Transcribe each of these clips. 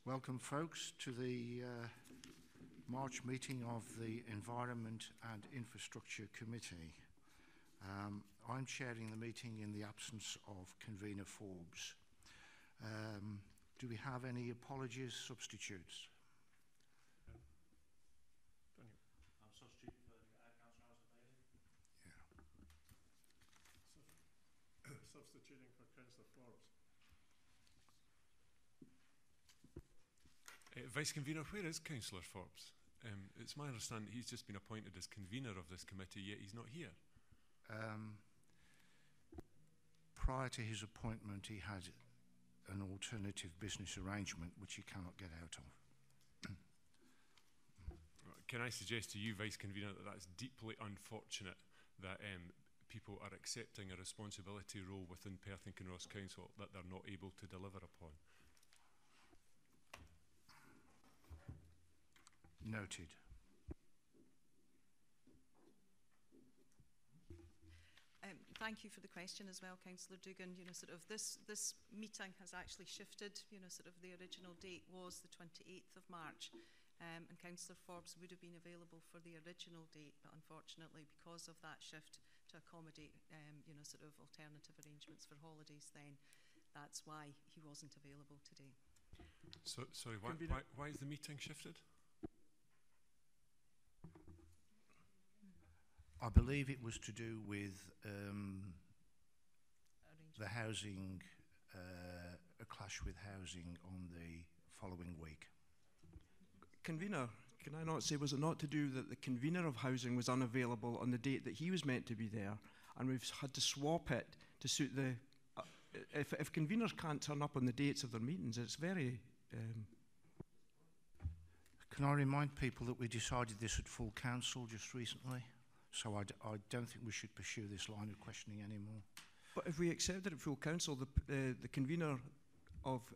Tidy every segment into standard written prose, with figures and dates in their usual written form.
Welcome, folks, to the March meeting of the Environment and Infrastructure Committee. I'm chairing the meeting in the absence of Convener Forbes. Do we have any apologies, substitutes? I'm substituting for Councillor Bailey. Yeah. Substituting for Councillor Forbes. Vice Convener, where is Councillor Forbes? It's my understanding he's just been appointed as convener of this committee, yet he's not here. Prior to his appointment, he had an alternative business arrangement which he cannot get out of. Can I suggest to you, Vice Convener, that that's deeply unfortunate that people are accepting a responsibility role within Perth and Kinross Council that they're not able to deliver upon? Noted. Thank you for the question as well, Councillor Dugan. You know, sort of this meeting has actually shifted. You know, sort of the original date was the 28th of March, and Councillor Forbes would have been available for the original date, but unfortunately, because of that shift to accommodate, you know, sort of alternative arrangements for holidays, then that's why he wasn't available today. So, sorry, why is the meeting shifted? I believe it was to do with the housing, a clash with housing on the following week. Convener, can I not say, was it not to do that the convener of housing was unavailable on the date that he was meant to be there, and we've had to swap it to suit the... if conveners can't turn up on the dates of their meetings, it's very... Can I remind people that we decided this at full council just recently? So I don't think we should pursue this line of questioning anymore. But if we accepted it full council, the convener of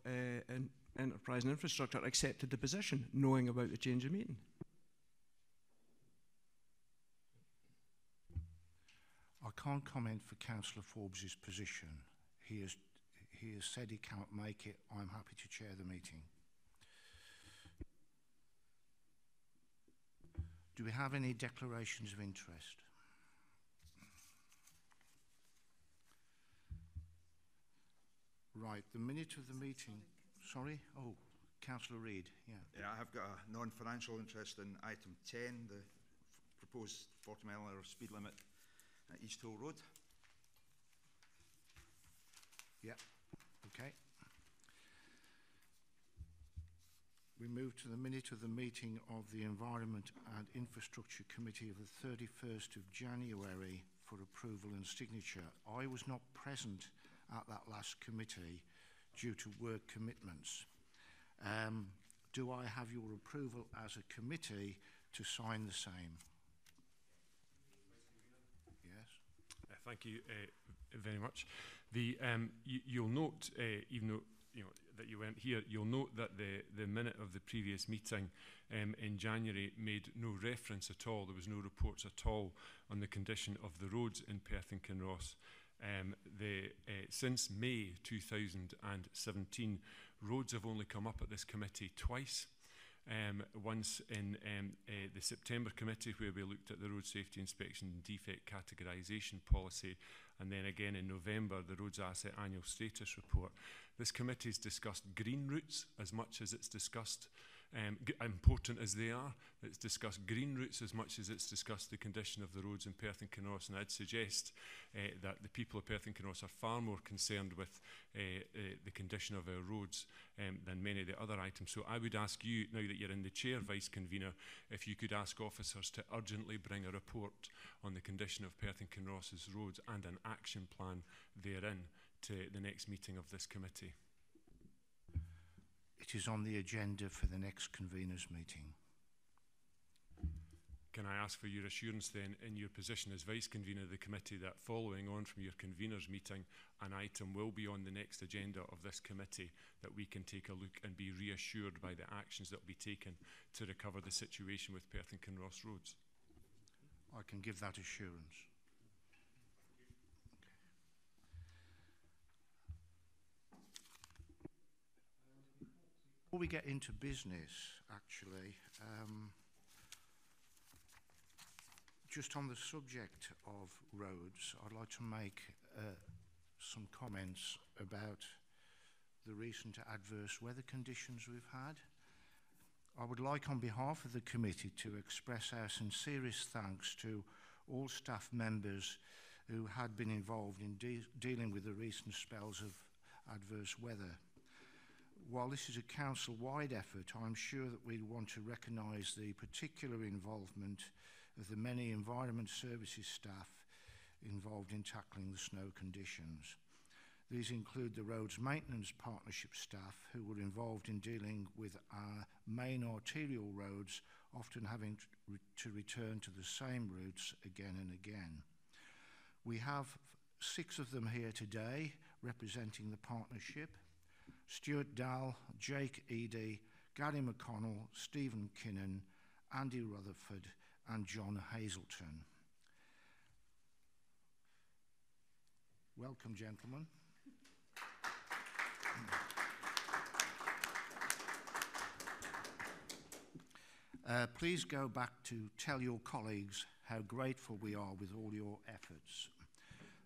Enterprise and Infrastructure accepted the position, knowing about the change of meeting. I can't comment for Councillor Forbes' position. He has said he cannot make it. I'm happy to chair the meeting. Do we have any declarations of interest? Right, the minute of the meeting. Sorry? Oh, Councillor Reid, yeah. Yeah, I have got a non-financial interest in item 10, the proposed 40-mile-an-hour speed limit at Easthill Road. Yeah, okay. We move to the minute of the meeting of the Environment and Infrastructure Committee of the 31st of January for approval and signature. I was not present at that last committee due to work commitments. Do I have your approval as a committee to sign the same? Yes. Thank you very much. You'll note, even though that you weren't here, you'll note that the minute of the previous meeting in January made no reference at all. There was no reports at all on the condition of the roads in Perth and Kinross. Since May 2017, roads have only come up at this committee twice. Once in the September committee, where we looked at the road safety inspection and defect categorisation policy, and then again in November, the Roads Asset Annual Status Report. This committee has discussed green routes as much as it's discussed, important as they are, it's discussed green routes as much as it's discussed the condition of the roads in Perth and Kinross, and I'd suggest that the people of Perth and Kinross are far more concerned with the condition of our roads than many of the other items. So I would ask you, now that you're in the chair, Vice Convener, if you could ask officers to urgently bring a report on the condition of Perth and Kinross's roads and an action plan therein to the next meeting of this committee. It is on the agenda for the next conveners meeting. Can I ask for your assurance then in your position as Vice Convener of the committee that following on from your conveners meeting, an item will be on the next agenda of this committee that we can take a look and be reassured by the actions that will be taken to recover the situation with Perth and Kinross roads? I can give that assurance. Before we get into business, actually, just on the subject of roads, I'd like to make some comments about the recent adverse weather conditions we've had. I would like, on behalf of the committee, to express our sincerest thanks to all staff members who had been involved in dealing with the recent spells of adverse weather. While this is a council-wide effort, I'm sure that we want to recognise the particular involvement of the many Environment Services staff involved in tackling the snow conditions. These include the Roads Maintenance Partnership staff who were involved in dealing with our main arterial roads, often having to return to the same routes again and again. We have 6 of them here today representing the partnership: Stuart Dahl, Jake Eady, Gary McConnell, Stephen Kinnan, Andy Rutherford and John Hazelton. Welcome, gentlemen. Please go back to tell your colleagues how grateful we are with all your efforts.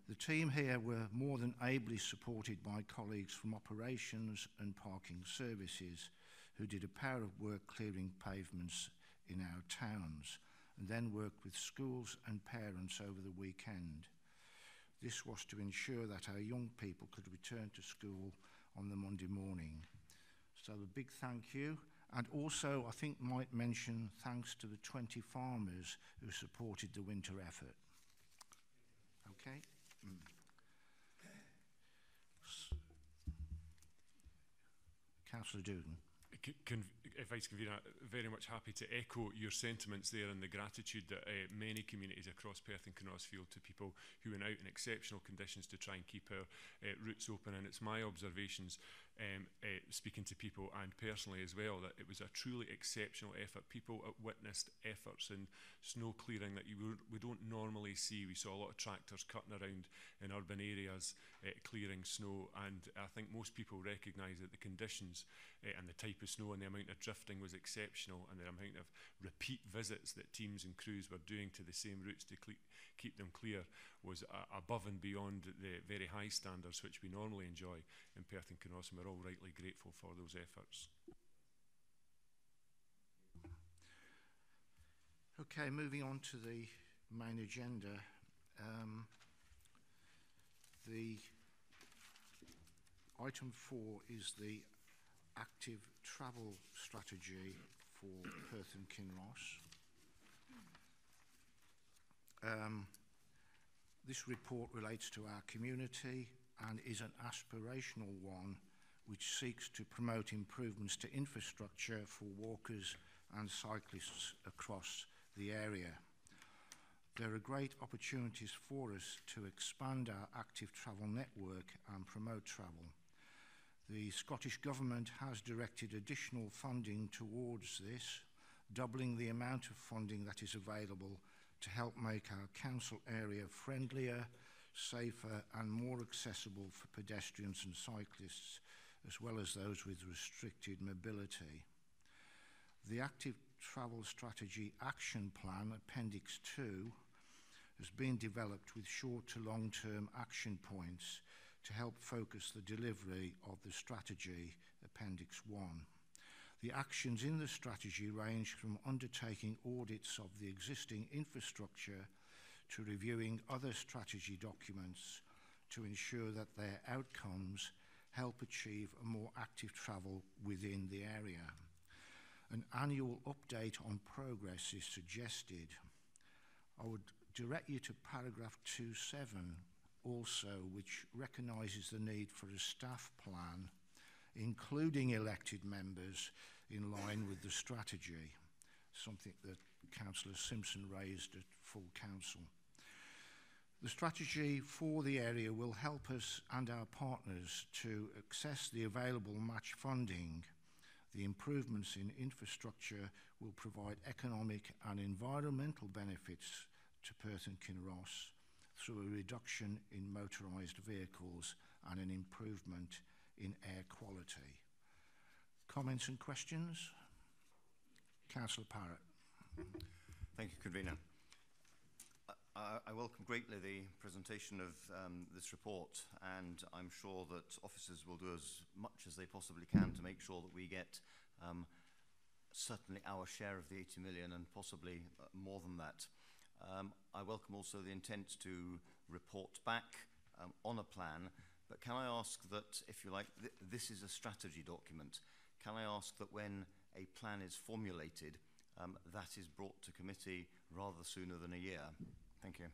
The team here were more than ably supported by colleagues from operations and parking services who did a power of work clearing pavements in our towns and then worked with schools and parents over the weekend. This was to ensure that our young people could return to school on the Monday morning. So a big thank you. And also, I think might mention thanks to the 20 farmers who supported the winter effort. Okay? Councillor Dugan. Vice Convener, very much happy to echo your sentiments there and the gratitude that many communities across Perth and Kinross feel to people who went out in exceptional conditions to try and keep our routes open. And it's my observations, speaking to people and personally as well, that it was a truly exceptional effort. People witnessed efforts in snow clearing that we don't normally see. We saw a lot of tractors cutting around in urban areas, clearing snow, and I think most people recognise that the conditions and the type of snow and the amount of drifting was exceptional, and the amount of repeat visits that teams and crews were doing to the same routes to keep them clear was above and beyond the very high standards which we normally enjoy in Perth and Kinross, and we're all rightly grateful for those efforts. Okay, moving on to the main agenda. The item 4 is the active travel strategy for Perth and Kinross. This report relates to our community and is an aspirational one which seeks to promote improvements to infrastructure for walkers and cyclists across the area. There are great opportunities for us to expand our active travel network and promote travel. The Scottish Government has directed additional funding towards this, doubling the amount of funding that is available to help make our council area friendlier, safer and more accessible for pedestrians and cyclists, as well as those with restricted mobility. The Active Travel Strategy Action Plan, Appendix 2, has been developed with short to long-term action points to help focus the delivery of the strategy, Appendix 1. The actions in the strategy range from undertaking audits of the existing infrastructure to reviewing other strategy documents to ensure that their outcomes help achieve a more active travel within the area. An annual update on progress is suggested. I would direct you to paragraph 2.7 also, which recognises the need for a staff plan, including elected members, in line with the strategy, something that Councillor Simpson raised at full council. The strategy for the area will help us and our partners to access the available match funding. The improvements in infrastructure will provide economic and environmental benefits to Perth and Kinross through a reduction in motorised vehicles and an improvement in air quality. Comments and questions? Councillor Parrott. Thank you, Convener. I welcome greatly the presentation of this report, and I'm sure that officers will do as much as they possibly can to make sure that we get certainly our share of the 80 million and possibly more than that. I welcome also the intent to report back on a plan, but can I ask that, if you like, this is a strategy document. Can I ask that when a plan is formulated, that is brought to committee rather sooner than a year? Thank you.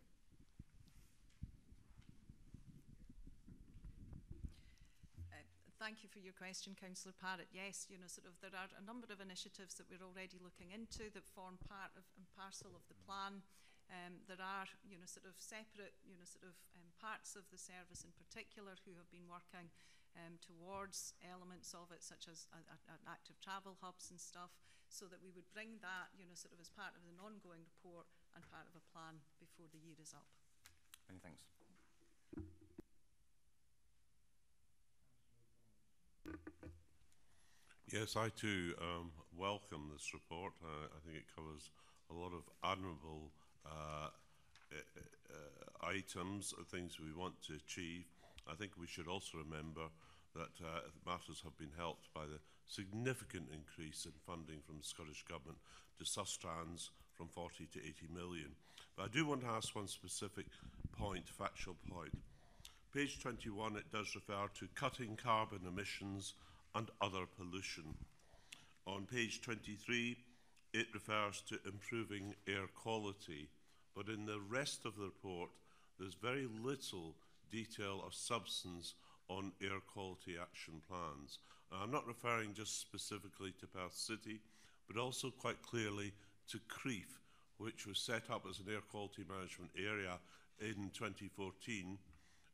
Thank you for your question, Councillor Parrott. Yes, you know, sort of there are a number of initiatives that we're already looking into that form part of and parcel of the plan. There are, you know, sort of separate, you know, sort of parts of the service in particular who have been working towards elements of it, such as active travel hubs and stuff, so that we would bring that, you know, sort of as part of an ongoing report and part of a plan before the year is up. Many thanks. Yes, I too welcome this report. I think it covers a lot of admirable items, things we want to achieve. I think we should also remember that matters have been helped by the significant increase in funding from the Scottish Government to Sustrans from 40 to 80 million. But I do want to ask one specific point, factual point. Page 21, it does refer to cutting carbon emissions and other pollution. On page 23, it refers to improving air quality. But in the rest of the report, there's very little detail or substance on air quality action plans. I'm not referring just specifically to Perth City, but also quite clearly to Crieff, which was set up as an air quality management area in 2014.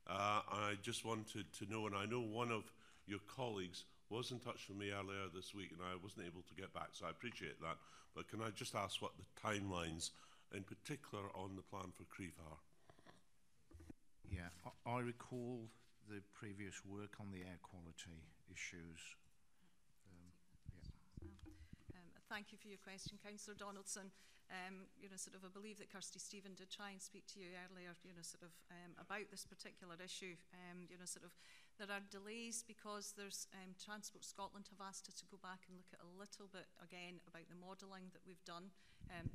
I just wanted to know, and I know one of your colleagues was in touch with me earlier this week and I wasn't able to get back, so I appreciate that. But can I just ask what the timelines, in particular on the plan for Crieff, are? Yeah, I recall the previous work on the air quality issues. Thank you for your question, Councillor Donaldson. You know, sort of, I believe that Kirsty Stephen did try and speak to you earlier, you know, sort of about this particular issue. You know, sort of, there are delays because there's Transport Scotland have asked us to go back and look at a little bit again about the modelling that we've done.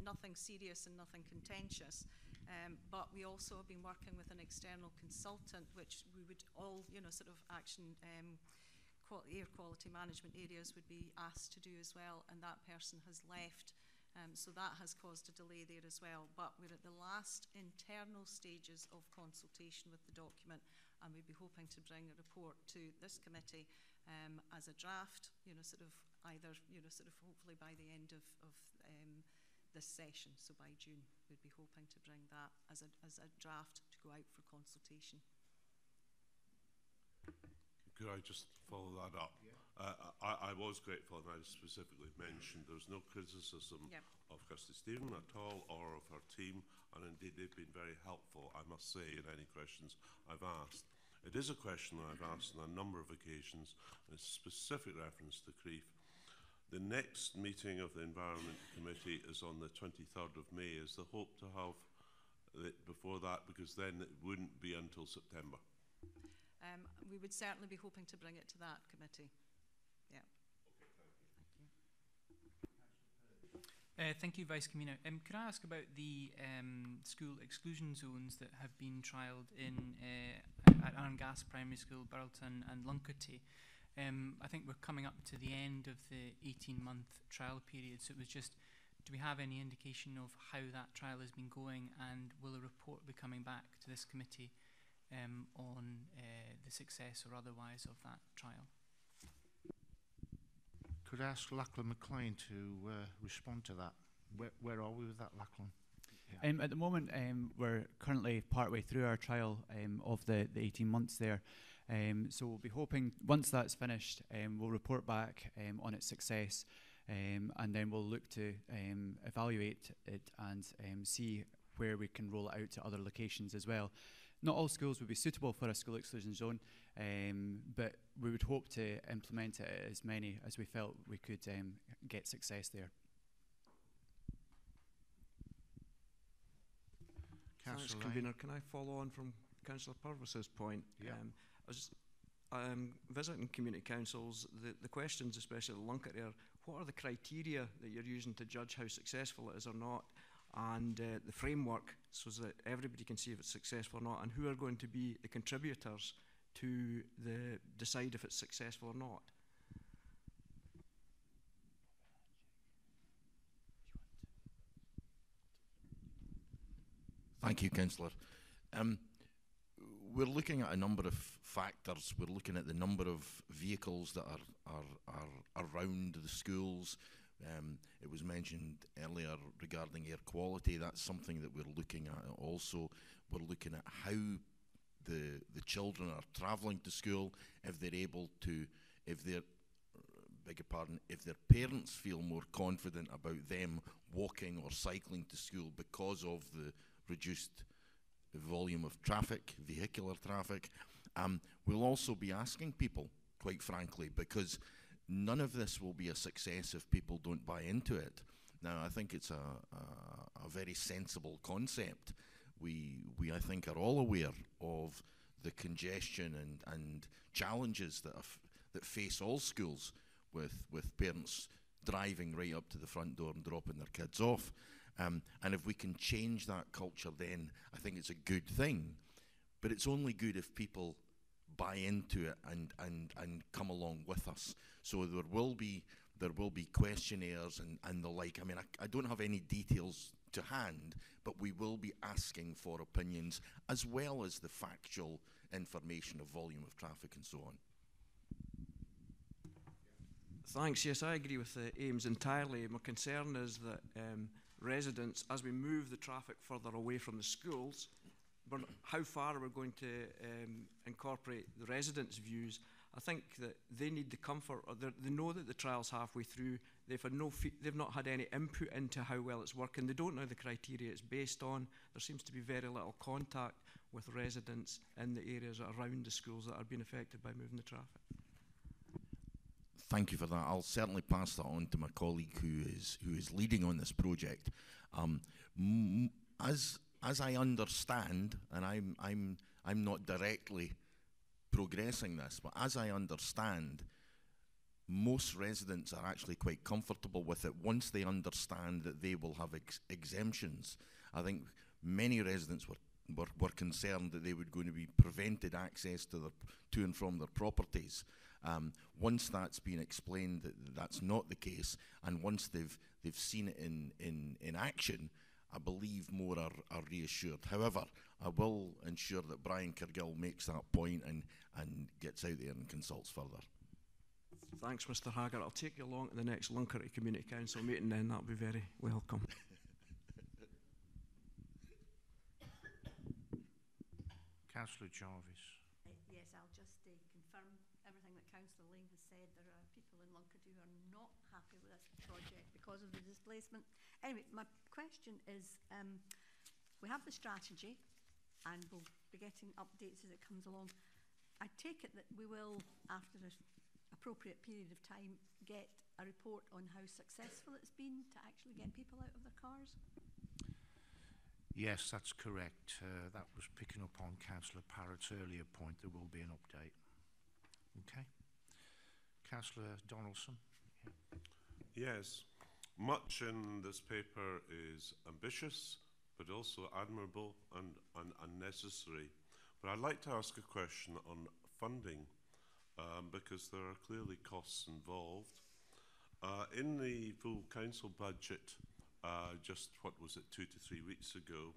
Nothing serious and nothing contentious. But we also have been working with an external consultant, which we would all, you know, sort of action air quality management areas would be asked to do as well, and that person has left. So that has caused a delay there as well. But we're at the last internal stages of consultation with the document, and we'd be hoping to bring a report to this committee as a draft, you know, sort of either, you know, sort of hopefully by the end of this session, so by June, we'd be hoping to bring that as a draft to go out for consultation. Could I just follow that up? Yeah. I was grateful, and I specifically mentioned there's no criticism of Kirsty Stephen at all or of her team, and indeed they've been very helpful, I must say, in any questions I've asked. It is a question that I've asked on a number of occasions, in specific reference to Crieff. The next meeting of the Environment Committee is on the 23rd of May. Is the hope to have it before that, because then it wouldn't be until September? We would certainly be hoping to bring it to that committee. Yeah. Okay, thank you, Vice Convener. Could I ask about the school exclusion zones that have been trialled in at Arngas Primary School, Burlton and Luncarty? I think we're coming up to the end of the 18-month trial period, so it was just, do we have any indication of how that trial has been going, and will a report be coming back to this committee on the success or otherwise of that trial? Could I ask Lachlan McLean to respond to that? Where are we with that, Lachlan? Yeah. At the moment, we're currently partway through our trial of the 18 months there. So we'll be hoping, once that's finished, we'll report back on its success, and then we'll look to evaluate it and see where we can roll it out to other locations as well. not all schools would be suitable for a school exclusion zone, but we would hope to implement it at as many as we felt we could get success there. Thanks, Convener. Can I follow on from Councillor Purvis's point? Yeah. I was visiting community councils, the questions, especially the Auchterarder, what are the criteria that you're using to judge how successful it is or not, and the framework so that everybody can see if it's successful or not, and who are going to be the contributors to decide if it's successful or not? Thank you, Councillor. We're looking at a number of factors. We're looking at the number of vehicles that are around the schools. It was mentioned earlier regarding air quality. That's something that we're looking at also. We're looking at how the children are travelling to school, if they're able to, if their parents feel more confident about them walking or cycling to school because of the reduced volume of traffic, vehicular traffic. We'll also be asking people, quite frankly, because none of this will be a success if people don't buy into it. Now, I think it's a very sensible concept. We I think, are all aware of the congestion and challenges that face all schools with parents driving right up to the front door and dropping their kids off. And if we can change that culture, then I think it's a good thing. But it's only good if people buy into it and come along with us. So there will be questionnaires and the like. I mean, I don't have any details to hand, but we will be asking for opinions as well as the factual information of volume of traffic and so on. Thanks. Yes, I agree with the aims entirely. My concern is that residents, as we move the traffic further away from the schools, how far are we going to incorporate the residents' views? I think that they need the comfort, or they know that the trial's halfway through. They've not had any input into how well it's working. They don't know the criteria it's based on. There seems to be very little contact with residents in the areas around the schools that are being affected by moving the traffic. Thank you for that. I'll certainly pass that on to my colleague who is leading on this project. As I understand, and I'm not directly progressing this, but as I understand, most residents are actually quite comfortable with it once they understand that they will have exemptions. I think many residents were concerned that they were going to be prevented access to and from their properties. Once that's been explained that that's not the case, and once they've seen it in action, I believe more are reassured. However, I will ensure that Brian Cargill makes that point and gets out there and consults further. Thanks, Mr. Haggart. I'll take you along to the next Lunkerty Community Council meeting then. That'll be very welcome. Councillor Jarvis. Yes, I'll just confirm everything that Councillor Lane has said. There are people in Lunkerty who are not happy with this project because of the displacement. Anyway, my question is, we have the strategy and we'll be getting updates as it comes along. I take it that we will, after an appropriate period of time, get a report on how successful it's been to actually get people out of their cars? Yes, that's correct. That was picking up on Councillor Parrott's earlier point. There will be an update. Okay. Councillor Donaldson. Yeah. Yes. Much in this paper is ambitious, but also admirable and necessary. But I'd like to ask a question on funding, because there are clearly costs involved. In the full council budget, just, what was it, 2 to 3 weeks ago,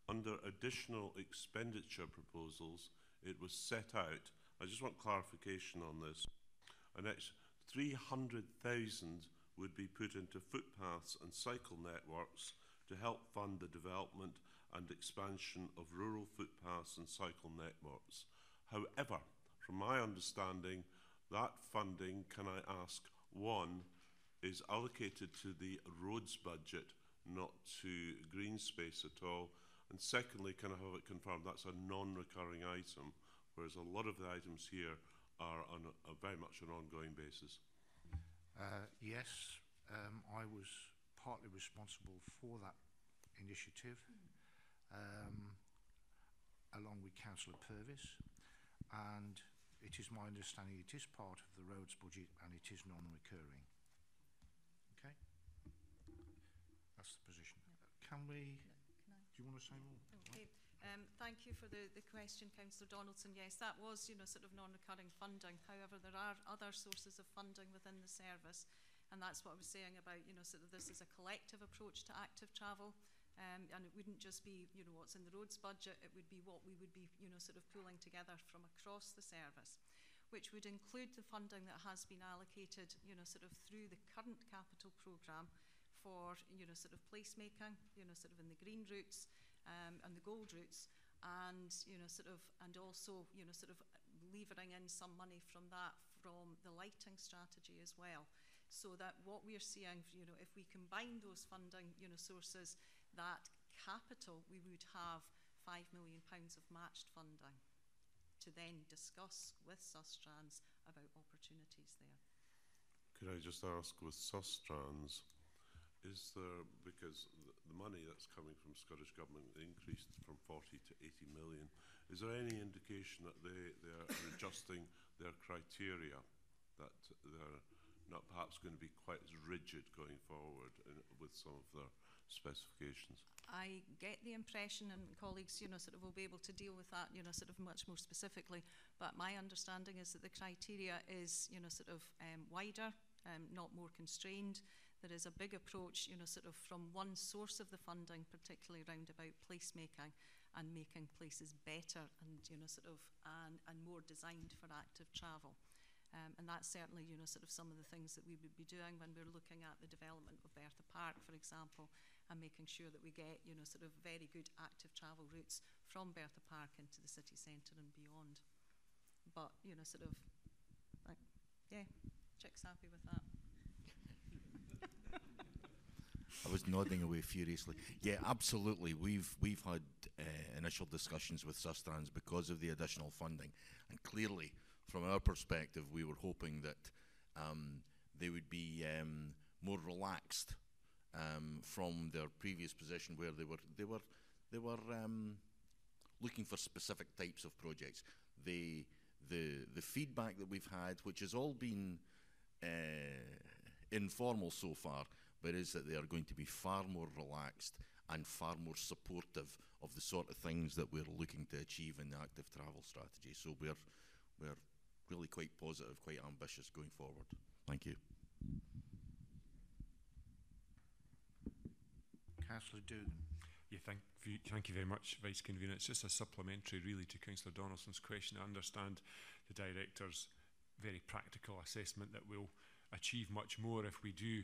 under additional expenditure proposals, it was set out, I just want clarification on this, an extra 300,000 would be put into footpaths and cycle networks to help fund the development and expansion of rural footpaths and cycle networks. However, from my understanding, that funding, can I ask, one, is allocated to the roads budget, not to green space at all, And secondly, can I have it confirmed that's a non-recurring item, whereas a lot of the items here are on a very much an ongoing basis? Yes, I was partly responsible for that initiative, along with Councillor Purvis, and it is my understanding it is part of the roads budget and it is non-recurring. Okay, that's the position. Can we? Do you want to say more? Okay. Thank you for the question, Councillor Donaldson. Yes, that was, sort of non-recurring funding. However, there are other sources of funding within the service, and that's what I was saying about, sort of this is a collective approach to active travel, and it wouldn't just be, what's in the roads budget, it would be what we would be, sort of pulling together from across the service, which would include the funding that has been allocated, sort of through the current capital programme for, sort of placemaking, sort of in the green routes, and the gold routes, and sort of, and also sort of levering in some money from that from the lighting strategy as well, so that what we're seeing, if we combine those funding sources, that capital, we would have £5 million of matched funding to then discuss with Sustrans about opportunities there. Could I just ask, with Sustrans, is there, because the money that's coming from Scottish Government increased from 40 to 80 million, is there any indication that they are adjusting their criteria, that they're not perhaps going to be quite as rigid going forward with some of their specifications? I get the impression, and colleagues, sort of will be able to deal with that, sort of much more specifically, but my understanding is that the criteria is, sort of wider, not more constrained. There is a big approach, sort of from one source of the funding, particularly around about placemaking and making places better and, sort of, and more designed for active travel. And that's certainly, sort of some of the things that we would be doing when we're looking at the development of Bertha Park, for example, and making sure that we get, sort of very good active travel routes from Bertha Park into the city centre and beyond. But, sort of, like, yeah, Chick's happy with that. I was nodding away furiously. Yeah, absolutely. We've had initial discussions with Sustrans because of the additional funding, and clearly, from our perspective, we were hoping that they would be more relaxed from their previous position, where they were looking for specific types of projects. The feedback that we've had, which has all been informal so far, but is that they are going to be far more relaxed and far more supportive of the sort of things that we're looking to achieve in the active travel strategy. So we're really quite positive, quite ambitious going forward. Thank you. Councillor Dugan. Yeah, thank you very much, Vice Convener. It's just a supplementary really to Councillor Donaldson's question. I understand the Director's very practical assessment that we'll achieve much more if we do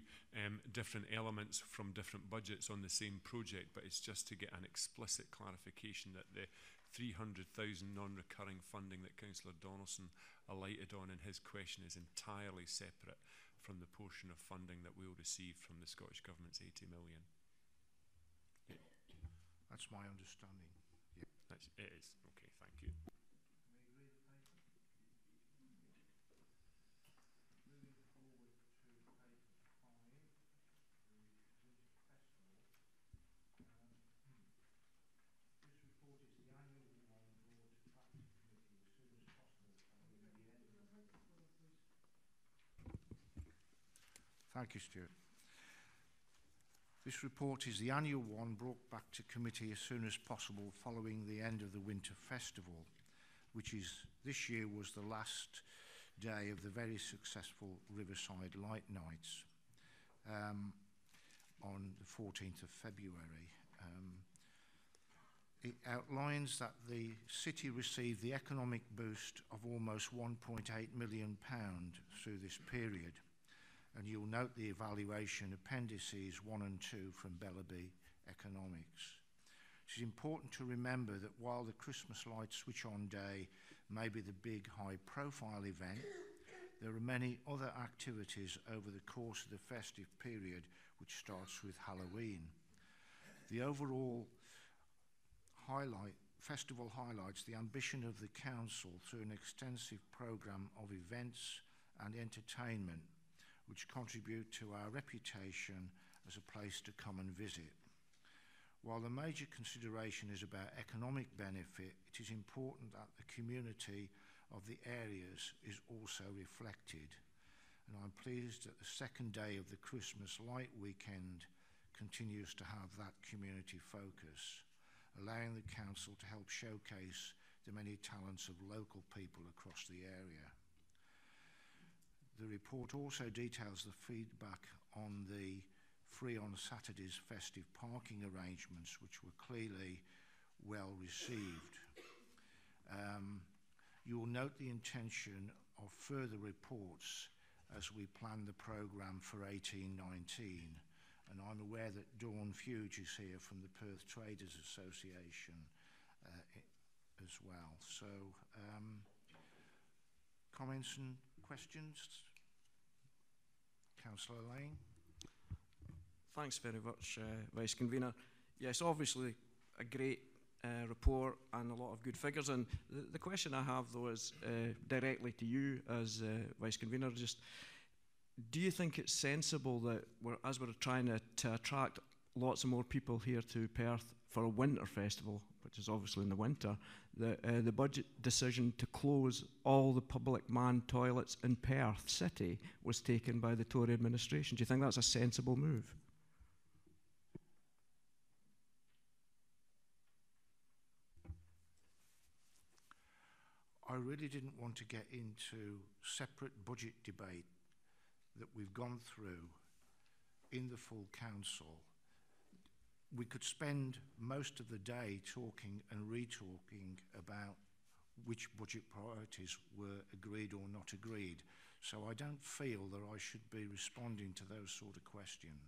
different elements from different budgets on the same project, but it's just to get an explicit clarification that the 300,000 non-recurring funding that Councillor Donaldson alighted on in his question is entirely separate from the portion of funding that we'll receive from the Scottish Government's 80 million. Yeah. That's my understanding. Yeah. It is. Okay, thank you. Thank you, Stuart. This report is the annual one brought back to committee as soon as possible following the end of the Winter Festival, which is this year was the last day of the very successful Riverside Light Nights on the 14th of February. It outlines that the city received the economic boost of almost £1.8 million through this period. And you'll note the evaluation appendices 1 and 2 from Bellaby Economics. It is important to remember that while the Christmas light switch on day may be the big high profile event, there are many other activities over the course of the festive period, which starts with Halloween. The overall festival highlights the ambition of the council through an extensive programme of events and entertainment which contribute to our reputation as a place to come and visit. While the major consideration is about economic benefit, it is important that the community of the areas is also reflected. And I'm pleased that the second day of the Christmas light weekend continues to have that community focus, allowing the council to help showcase the many talents of local people across the area. The report also details the feedback on the free on Saturdays festive parking arrangements, which were clearly well received. You will note the intention of further reports as we plan the programme for 18-19. And I'm aware that Dawn Fuge is here from the Perth Traders Association as well. So, comments and questions? Councillor Lane. Thanks very much, Vice Convener. Yes, obviously a great report and a lot of good figures. And the question I have, though, is directly to you as Vice Convener. Just, do you think it's sensible that as we're trying to attract lots of more people here to Perth for a winter festival, which is obviously in the winter, that the budget decision to close all the public manned toilets in Perth City was taken by the Tory administration? Do you think that's a sensible move? I really didn't want to get into separate budget debate that we've gone through in the full council. We could spend most of the day talking and re-talking about which budget priorities were agreed or not agreed. So I don't feel that I should be responding to those sort of questions.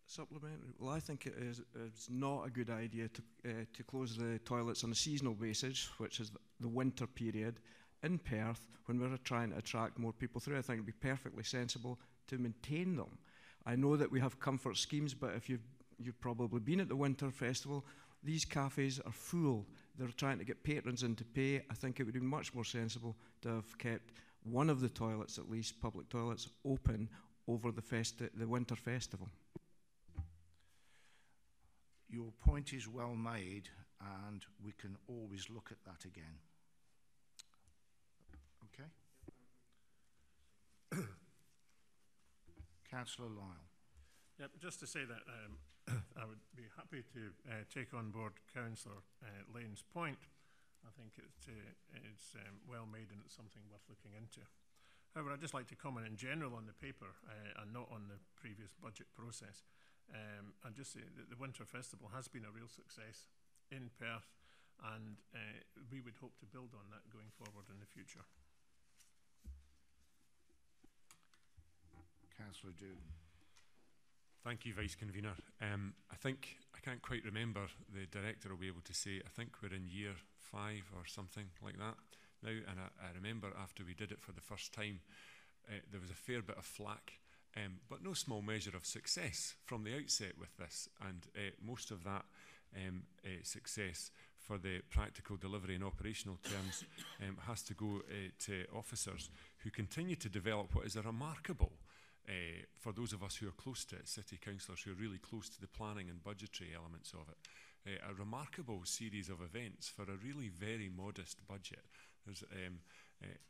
Supplementary. Well, I think it's not a good idea to close the toilets on a seasonal basis, which is the winter period in Perth, when we're trying to attract more people through. I think it'd be perfectly sensible to maintain them. I know that we have comfort schemes, but if you've probably been at the Winter Festival, these cafes are full. They're trying to get patrons in to pay. I think it would be much more sensible to have kept one of the toilets, at least public toilets, open over the Winter Festival. Your point is well made, and we can always look at that again. Okay? Councillor Lyle. Yep, just to say that I would be happy to take on board Councillor Lane's point. I think it's well made and it's something worth looking into. However, I'd just like to comment in general on the paper and not on the previous budget process. And just say that the Winter Festival has been a real success in Perth, and we would hope to build on that going forward in the future. Councillor Doogan. Thank you, Vice Convener. I think, I can't quite remember, the Director will be able to say, I think we're in year 5 or something like that now, and I remember after we did it for the first time, there was a fair bit of flack, but no small measure of success from the outset with this, and most of that success for the practical delivery and operational terms has to go to officers who continue to develop what is a remarkable, for those of us who are close to it, city councillors who are really close to the planning and budgetary elements of it, a remarkable series of events for a really very modest budget.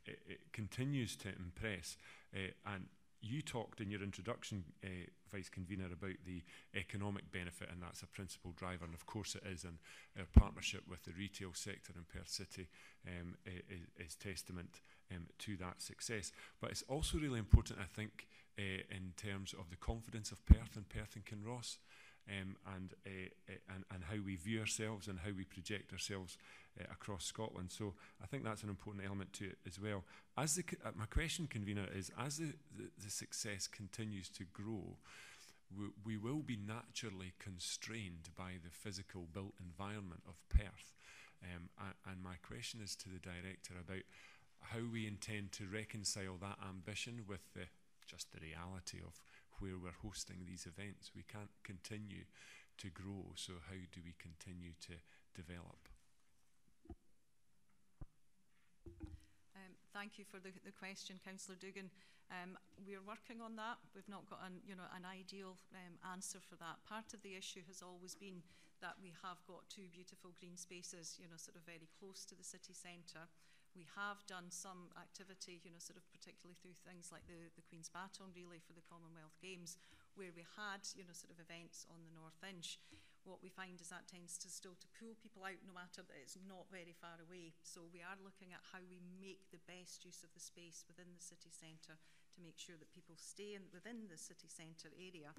It continues to impress, and you talked in your introduction, Vice Convener, about the economic benefit, and that's a principal driver, and of course it is, and our partnership with the retail sector in Perth City is testament to that success. But it's also really important, I think, in terms of the confidence of Perth and Perth and Kinross, and how we view ourselves and how we project ourselves across Scotland. So I think that's an important element to it as well. As my question, Convener, is as the success continues to grow, we will be naturally constrained by the physical built environment of Perth. And my question is to the Director about how we intend to reconcile that ambition with just the reality of where we're hosting these events. We can't continue to grow, so how do we continue to develop? Thank you for the question, Councillor Dugan. We're working on that. We've not got an ideal answer for that. Part of the issue has always been that we have got two beautiful green spaces, sort of very close to the city centre. We have done some activity, sort of particularly through things like the Queen's Baton Relay for the Commonwealth Games, where we had, sort of events on the North Inch. What we find is that tends to still to pull people out, no matter that it's not very far away. So we are looking at how we make the best use of the space within the city centre to make sure that people stay within the city centre area,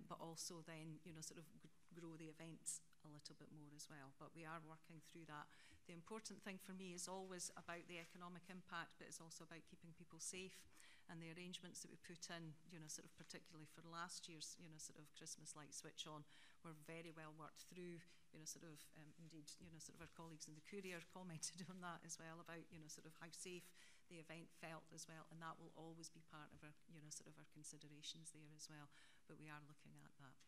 but also then, sort of grow the events a little bit more as well. But we are working through that. The important thing for me is always about the economic impact, but it's also about keeping people safe. And the arrangements that we put in, sort of particularly for last year's, sort of Christmas light switch on, were very well worked through, sort of, indeed, sort of our colleagues in the Courier commented on that as well about, sort of how safe the event felt as well. And that will always be part of our, sort of our considerations there as well. But we are looking at that.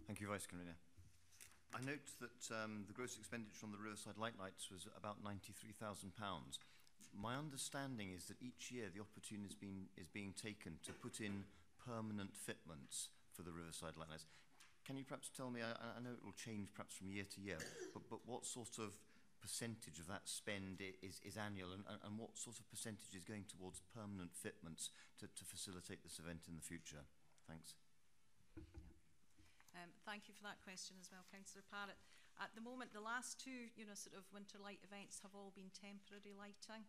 Thank you, Vice Convener. I note that the gross expenditure on the Riverside Light Nights was about £93,000. My understanding is that each year the opportunity is being taken to put in permanent fitments for the Riverside Light Nights. Can you perhaps tell me, I know it will change perhaps from year to year, but what sort of percentage of that spend is annual, and what sort of percentage is going towards permanent fitments to facilitate this event in the future? Thanks. Thank you for that question as well, Councillor Parrott. At the moment, the last two, sort of winter light events have all been temporary lighting,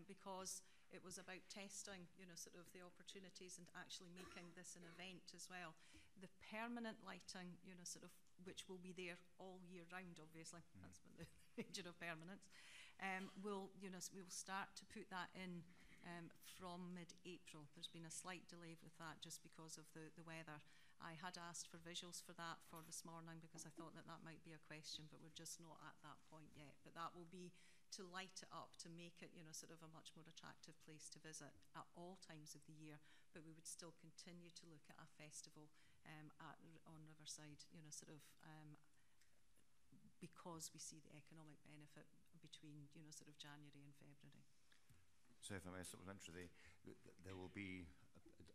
because it was about testing, sort of the opportunities and actually making this an event as well. The permanent lighting, sort of, which will be there all year round, obviously, that's what the nature of permanence, we'll start to put that in from mid-April. There's been a slight delay with that just because of the weather. I had asked for visuals for that for this morning because I thought that might be a question, but we're just not at that point yet. But that will be to light it up, to make it, sort of a much more attractive place to visit at all times of the year. But we would still continue to look at a festival on Riverside, sort of because we see the economic benefit between, sort of January and February. So if I may supplementary, there will be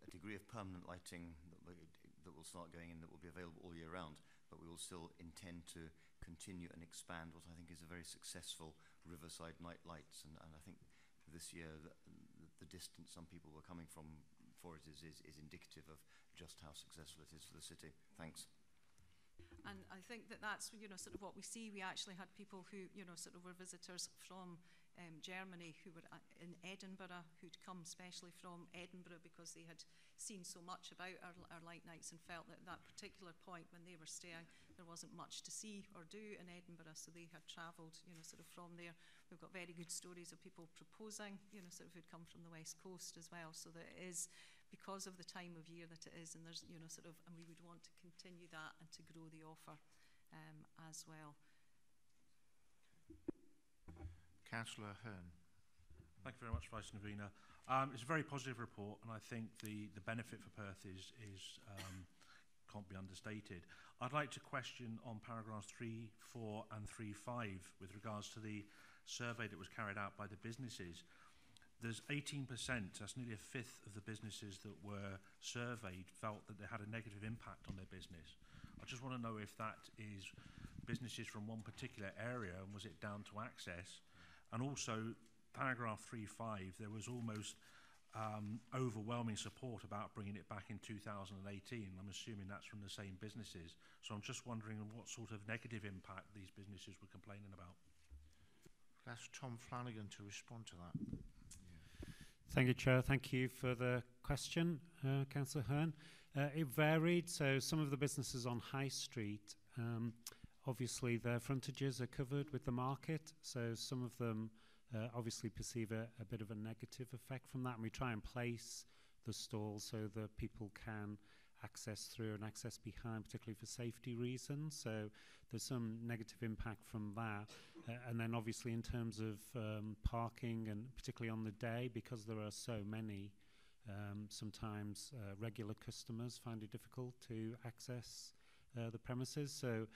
a degree of permanent lighting that will start going in, that will be available all year round, but we will still intend to continue and expand what I think is a very successful Riverside night lights. And I think this year the distance some people were coming from for it is indicative of just how successful it is for the city. Thanks. And I think that's, sort of what we see. We actually had people who, sort of were visitors from Germany who were in Edinburgh, who'd come specially from Edinburgh because they had seen so much about our light nights and felt that at that particular point when they were staying, there wasn't much to see or do in Edinburgh, so they had travelled, sort of from there. We've got very good stories of people proposing, sort of who'd come from the West Coast as well, so that it is because of the time of year that it is, and there's, sort of, and we would want to continue that and to grow the offer as well. Councillor Hearn. Thank you very much, Vice Convener. It's a very positive report, and I think the benefit for Perth is can't be understated. I'd like to question on paragraphs 3, 4 and 3.5 with regards to the survey that was carried out by the businesses. There's 18%, that's nearly a fifth of the businesses that were surveyed felt that they had a negative impact on their business. I just want to know if that is businesses from one particular area, and was it down to access? And also, paragraph 3.5, there was almost overwhelming support about bringing it back in 2018. I'm assuming that's from the same businesses. So I'm just wondering what sort of negative impact these businesses were complaining about. That's Tom Flanagan to respond to that. Thank you, Chair. Thank you for the question, Councillor Hearn. It varied. So some of the businesses on High Street, obviously their frontages are covered with the market. So some of them obviously perceive a bit of a negative effect from that. And we try and place the stalls so that people can access through and access behind, particularly for safety reasons. So there's some negative impact from that. And then obviously in terms of parking, and particularly on the day, because there are so many Sometimes regular customers find it difficult to access the premises. So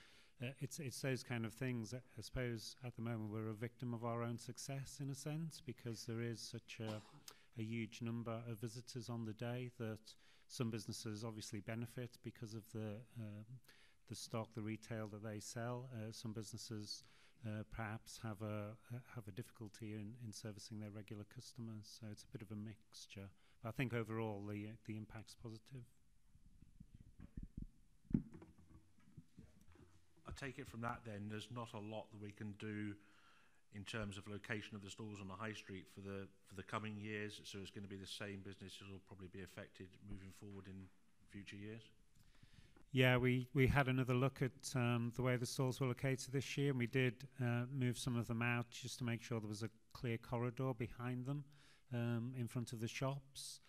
it's those kind of things. I suppose at the moment we're a victim of our own success in a sense, because there is such a huge number of visitors on the day that some businesses obviously benefit because of the stock, the retail that they sell. Some businesses perhaps have a difficulty in servicing their regular customers. So it's a bit of a mixture. But I think overall the impact's positive. I take it from that then there's not a lot that we can do in terms of location of the stores on the high street for the coming years, so it's going to be the same businesses will probably be affected moving forward in future years? Yeah, we had another look at the way the stalls were located this year, and we did move some of them out just to make sure there was a clear corridor behind them in front of the shops.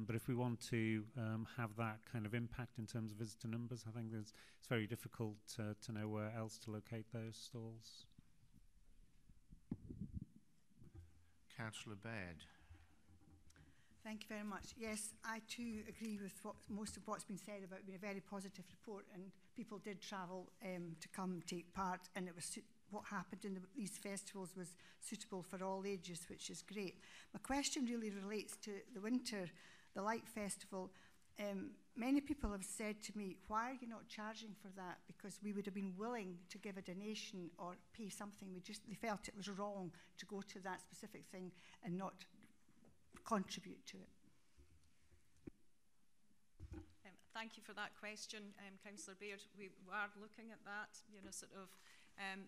But if we want to have that kind of impact in terms of visitor numbers, I think it's very difficult to know where else to locate those stalls. Councillor Baird. Thank you very much. Yes, I too agree with most of what's been said about it being a very positive report, and people did travel to come take part, and it was what happened in these festivals was suitable for all ages, which is great. My question really relates to the Light Festival. Many people have said to me, why are you not charging for that? Because we would have been willing to give a donation or pay something. They felt it was wrong to go to that specific thing and not contribute to it. Thank you for that question, Councillor Baird. We are looking at that,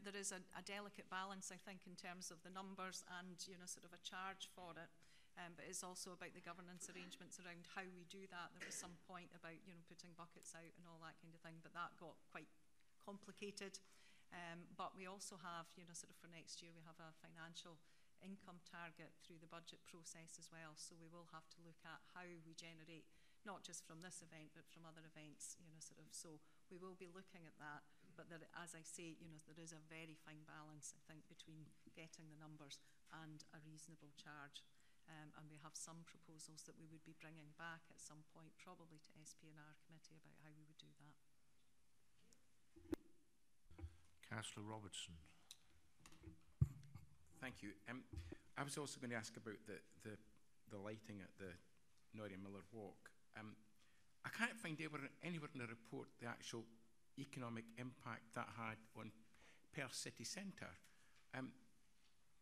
there is a delicate balance, I think, in terms of the numbers and, a charge for it. But it's also about the governance arrangements around how we do that. There was some point about, putting buckets out and all that kind of thing, but that got quite complicated. But we also have, for next year, we have a financial income target through the budget process as well. So we will have to look at how we generate, not just from this event, but from other events, so we will be looking at that. But there, as I say, there is a very fine balance, I think, between getting the numbers and a reasonable charge. And we have some proposals that we would be bringing back at some point, probably to SP&R committee, about how we would do that. Councillor Robertson. Thank you. I was also going to ask about the lighting at the Norrie Miller Walk. I can't find anywhere in the report the actual economic impact that had on Perth city centre.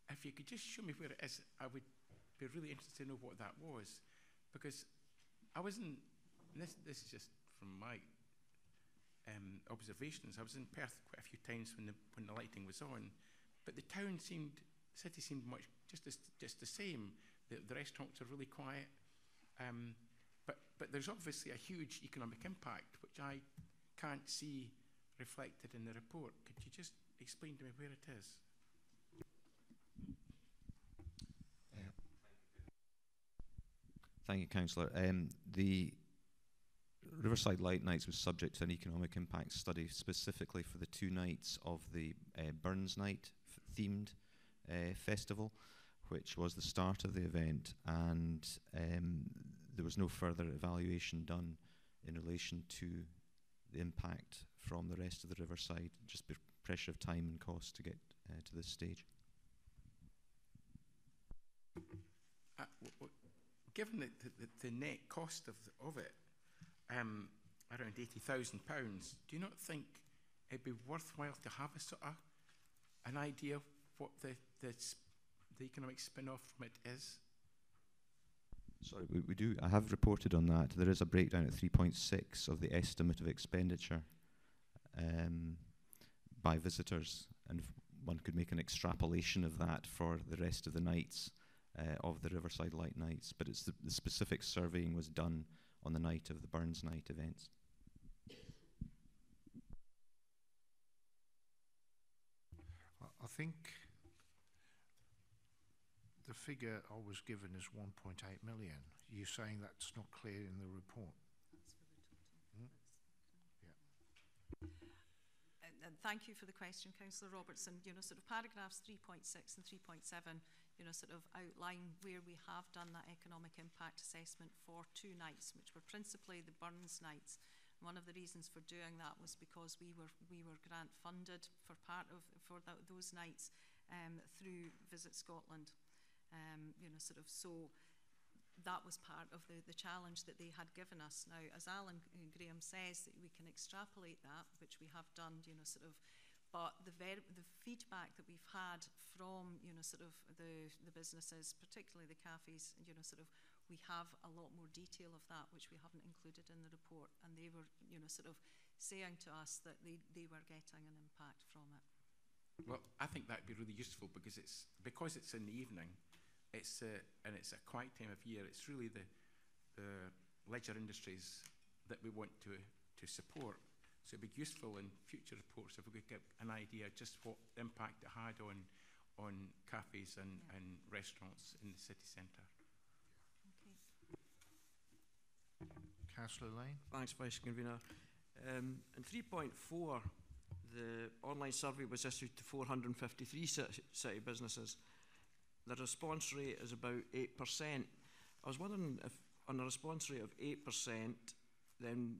If you could just show me where it is, I would be really interested to know what that was, because I wasn't. This is just from my observations. I was in Perth quite a few times when the lighting was on, but the city seemed much just the same. The restaurants are really quiet, but there's obviously a huge economic impact which I can't see reflected in the report. Could you just explain to me where it is? Thank you, Councillor. The Riverside Light Nights was subject to an economic impact study specifically for the 2 nights of the Burns Night themed festival, which was the start of the event, and there was no further evaluation done in relation to the impact from the rest of the Riverside, just pressure of time and cost to get to this stage. Given the net cost of it, around £80,000, do you not think it'd be worthwhile to have a sort of an idea of what the economic spin-off from it is? Sorry, we do. I have reported on that. There is a breakdown at 3.6 of the estimate of expenditure by visitors, and one could make an extrapolation of that for the rest of the nights of the Riverside Light Nights. But it's the specific surveying was done on the night of the Burns Night events. I think the figure I was given is 1.8 million. You're saying that's not clear in the report? That's for the total. Yeah. thank you for the question, Councillor Robertson. You know, sort of paragraphs 3.6 and 3.7, you know, sort of outline where we have done that economic impact assessment for 2 nights, which were principally the Burns nights. One of the reasons for doing that was because we were grant funded for those nights through Visit Scotland. You know, sort of, so that was part of the challenge that they had given us. Now, as Alan Graham says, that we can extrapolate that, which we have done, you know, sort of, but the feedback that we've had from, you know, sort of the businesses, particularly the cafes, you know, sort of, we have a lot more detail of that, which we haven't included in the report, and they were, you know, sort of saying to us that they were getting an impact from it. Well, I think that'd be really useful because it's in the evening. And it's a quiet time of year. It's really the leisure industries that we want to support. So it'd be useful in future reports if we could get an idea just what impact it had on cafes and restaurants in the city centre. Okay. Councillor Lane. Thanks, Vice Convener. In 3.4, the online survey was issued to 453 city businesses. The response rate is about 8%. I was wondering if on a response rate of 8%, then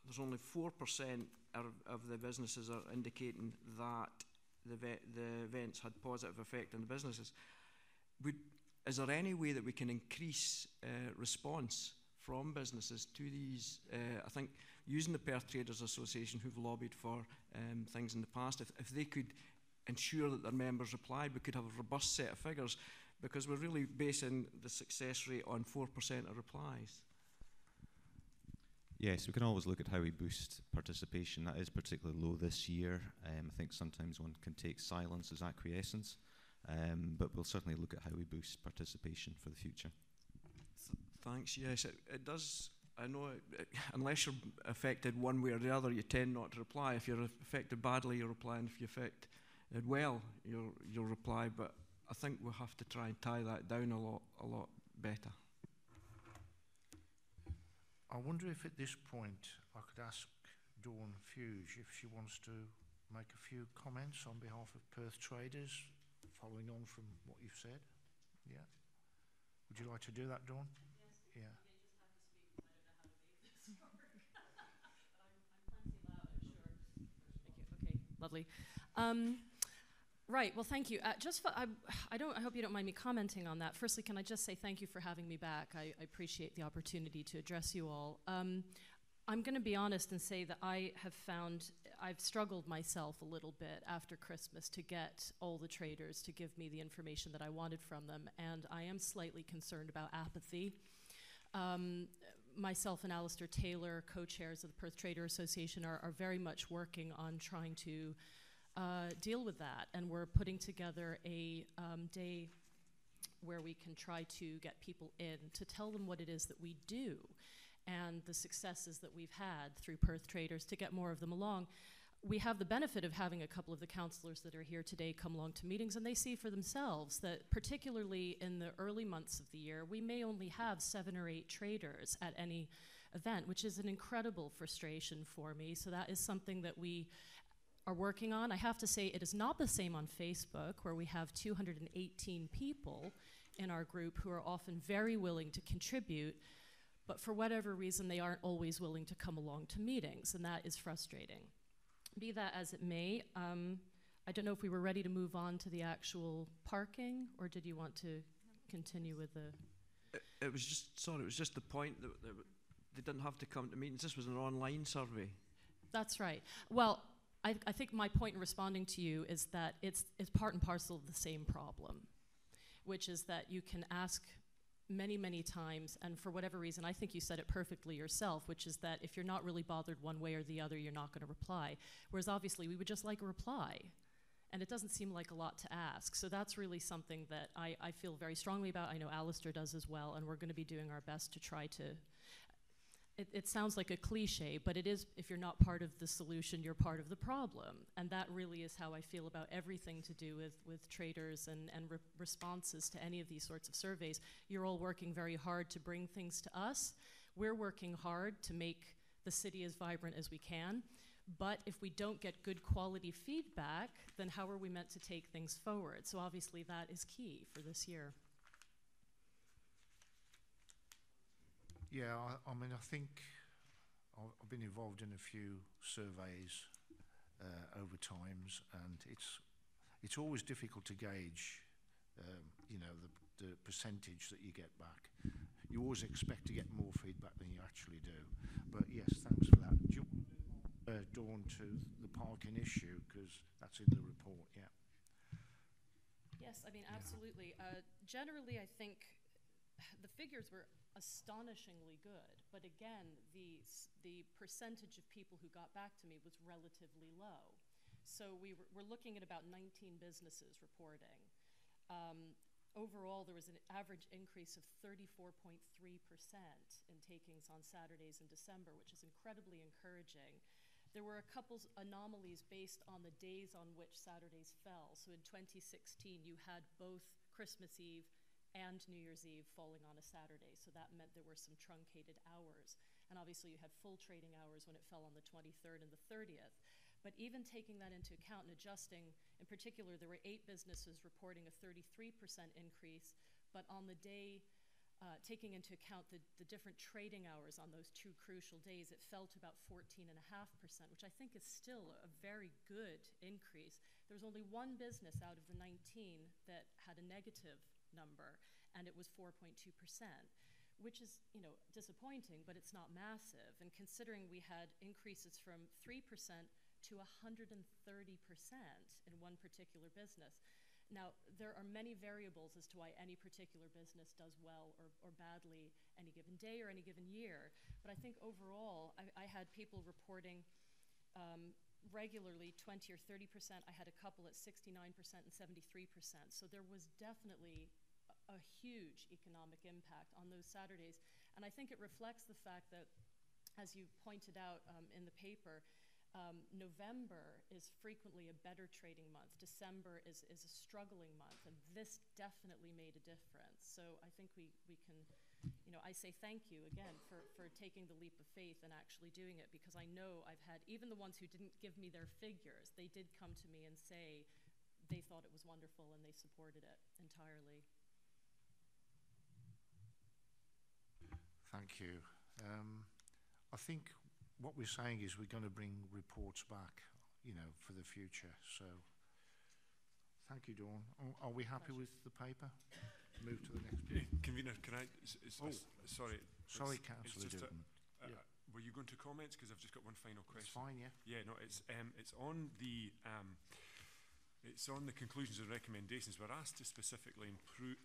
there's only 4% of the businesses are indicating that the events had positive effect on the businesses. Is there any way that we can increase response from businesses to these? I think using the Perth Traders Association, who've lobbied for things in the past, if they could ensure that their members replied, we could have a robust set of figures, because we're really basing the success rate on 4% of replies. Yes, we can always look at how we boost participation. That is particularly low this year. I think sometimes one can take silence as acquiescence, but we'll certainly look at how we boost participation for the future. Thanks. Yes, it does. I know unless you're affected one way or the other, you tend not to reply. If you're affected badly, you reply, and if you're affected well, you'll reply. But I think we'll have to try and tie that down a lot better. I wonder if at this point I could ask Dawn Fuge if she wants to make a few comments on behalf of Perth Traders, following on from what you've said. Yeah. Would you like to do that, Dawn? Yes. Yeah. Lovely. Right. Well, thank you. I hope you don't mind me commenting on that. Firstly, can I just say thank you for having me back? I appreciate the opportunity to address you all. I'm going to be honest and say that I've struggled myself a little bit after Christmas to get all the traders to give me the information that I wanted from them, and I am slightly concerned about apathy. Myself and Alistair Taylor, co-chairs of the Perth Trader Association, are very much working on trying to deal with that, and we're putting together a day where we can try to get people in to tell them what it is that we do and the successes that we've had through Perth Traders to get more of them along. We have the benefit of having a couple of the councillors that are here today come along to meetings, and they see for themselves that particularly in the early months of the year, we may only have 7 or 8 traders at any event, which is an incredible frustration for me. So that is something that we are working on. I have to say it is not the same on Facebook, where we have 218 people in our group who are often very willing to contribute, but for whatever reason they aren't always willing to come along to meetings, and that is frustrating. Be that as it may, I don't know if we were ready to move on to the actual parking, or did you want to continue with the... It was just the point that they didn't have to come to meetings. This was an online survey. That's right. Well, I think my point in responding to you is that it's part and parcel of the same problem, which is that you can ask many, many times, and for whatever reason, I think you said it perfectly yourself, which is that if you're not really bothered one way or the other, you're not going to reply. Whereas obviously we would just like a reply, and it doesn't seem like a lot to ask. So that's really something that I feel very strongly about. I know Alistair does as well, and we're going to be doing our best to try to... It sounds like a cliche, but it is, if you're not part of the solution, you're part of the problem. And that really is how I feel about everything to do with traders and responses to any of these sorts of surveys. You're all working very hard to bring things to us. We're working hard to make the city as vibrant as we can. But if we don't get good quality feedback, then how are we meant to take things forward? So obviously that is key for this year. Yeah, I mean, I think I've been involved in a few surveys over times, and it's always difficult to gauge, you know, the percentage that you get back. You always expect to get more feedback than you actually do. But yes, thanks for that. Do you want Dawn to the parking issue, because that's in the report? Yeah. Yes, I mean, absolutely. Generally, I think the figures were astonishingly good, but again, the percentage of people who got back to me was relatively low. So we're looking at about 19 businesses reporting. Overall, there was an average increase of 34.3% in takings on Saturdays in December, which is incredibly encouraging. There were a couple anomalies based on the days on which Saturdays fell. So in 2016, you had both Christmas Eve and New Year's Eve falling on a Saturday. So that meant there were some truncated hours. And obviously you had full trading hours when it fell on the 23rd and the 30th. But even taking that into account and adjusting, in particular, there were 8 businesses reporting a 33% increase, but on the day, taking into account the different trading hours on those 2 crucial days, it fell to about 14.5%, which I think is still a very good increase. There was only one business out of the 19 that had a negative number, and it was 4.2%, which is, you know, disappointing, but it's not massive. And considering we had increases from 3% to 130% in one particular business. Now, there are many variables as to why any particular business does well or badly any given day or any given year. But I think overall, I had people reporting regularly 20 or 30%. I had a couple at 69% and 73%. So there was definitely a huge economic impact on those Saturdays. And I think it reflects the fact that, as you pointed out in the paper, November is frequently a better trading month. December is a struggling month, and this definitely made a difference. So I think we can, you know, I say thank you again for taking the leap of faith and actually doing it, because I know I've had, even the ones who didn't give me their figures, they did come to me and say they thought it was wonderful and they supported it entirely. Thank you. I think what we're saying is we're going to bring reports back, you know, for the future. So, thank you, Dawn. Are we happy with the paper? Move to the next one. Convener, can I... sorry. Sorry, Councillor Duggan. Were you going to comments? Because I've just got one final question. It's fine, yeah. Yeah, no, it's on the... It's on the conclusions and recommendations. We're asked to specifically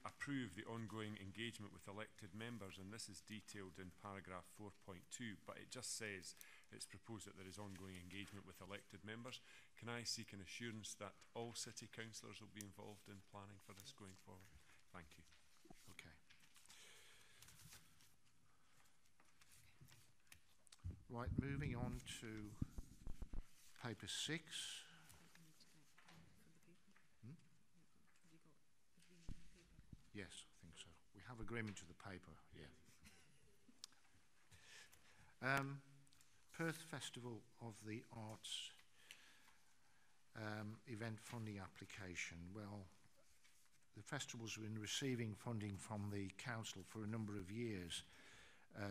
approve the ongoing engagement with elected members, and this is detailed in paragraph 4.2, but it just says it's proposed that there is ongoing engagement with elected members. Can I seek an assurance that all city councillors will be involved in planning for this going forward? Thank you. Okay. Right, moving on to paper 6. Yes, I think so. We have agreement to the paper, yeah. Perth Festival of the Arts event funding application. Well, the festival's been receiving funding from the council for a number of years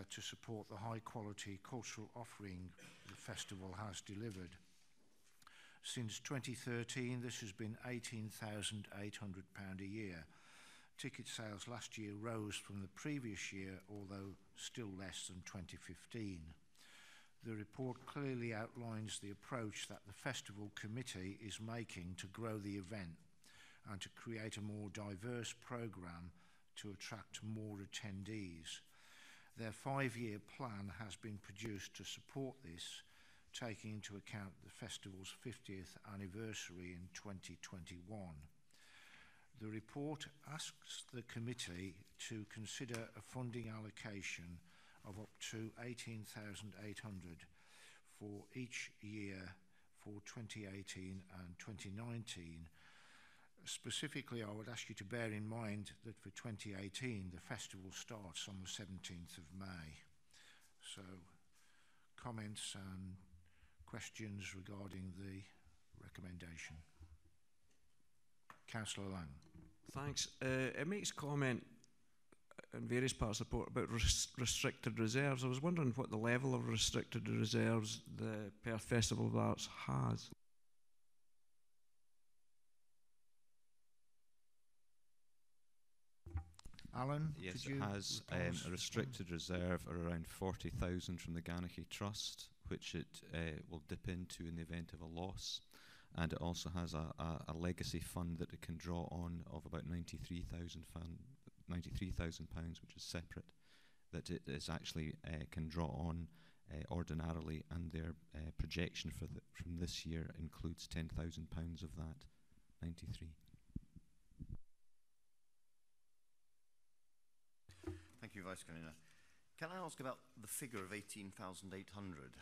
to support the high quality cultural offering the festival has delivered. Since 2013, this has been £18,800 a year. Ticket sales last year rose from the previous year, although still less than 2015. The report clearly outlines the approach that the festival committee is making to grow the event and to create a more diverse programme to attract more attendees. Their 5-year plan has been produced to support this, taking into account the festival's 50th anniversary in 2021. The report asks the committee to consider a funding allocation of up to $18,800 for each year for 2018 and 2019. Specifically, I would ask you to bear in mind that for 2018, the festival starts on the 17th of May. So, comments and questions regarding the recommendation? Councillor Lang. Thanks. It makes comment in various parts of the report about restricted reserves. I was wondering what the level of restricted reserves the Perth Festival of Arts has. Alan, yes, it has a restricted reserve of around 40,000 from the Ganachie Trust, which it will dip into in the event of a loss. And it also has a legacy fund that it can draw on of about £93,000, which is separate, that it is actually can draw on ordinarily, and their projection for from this year includes £10,000 of that 93. Thank you, Vice Convener. Can I ask about the figure of 18,800?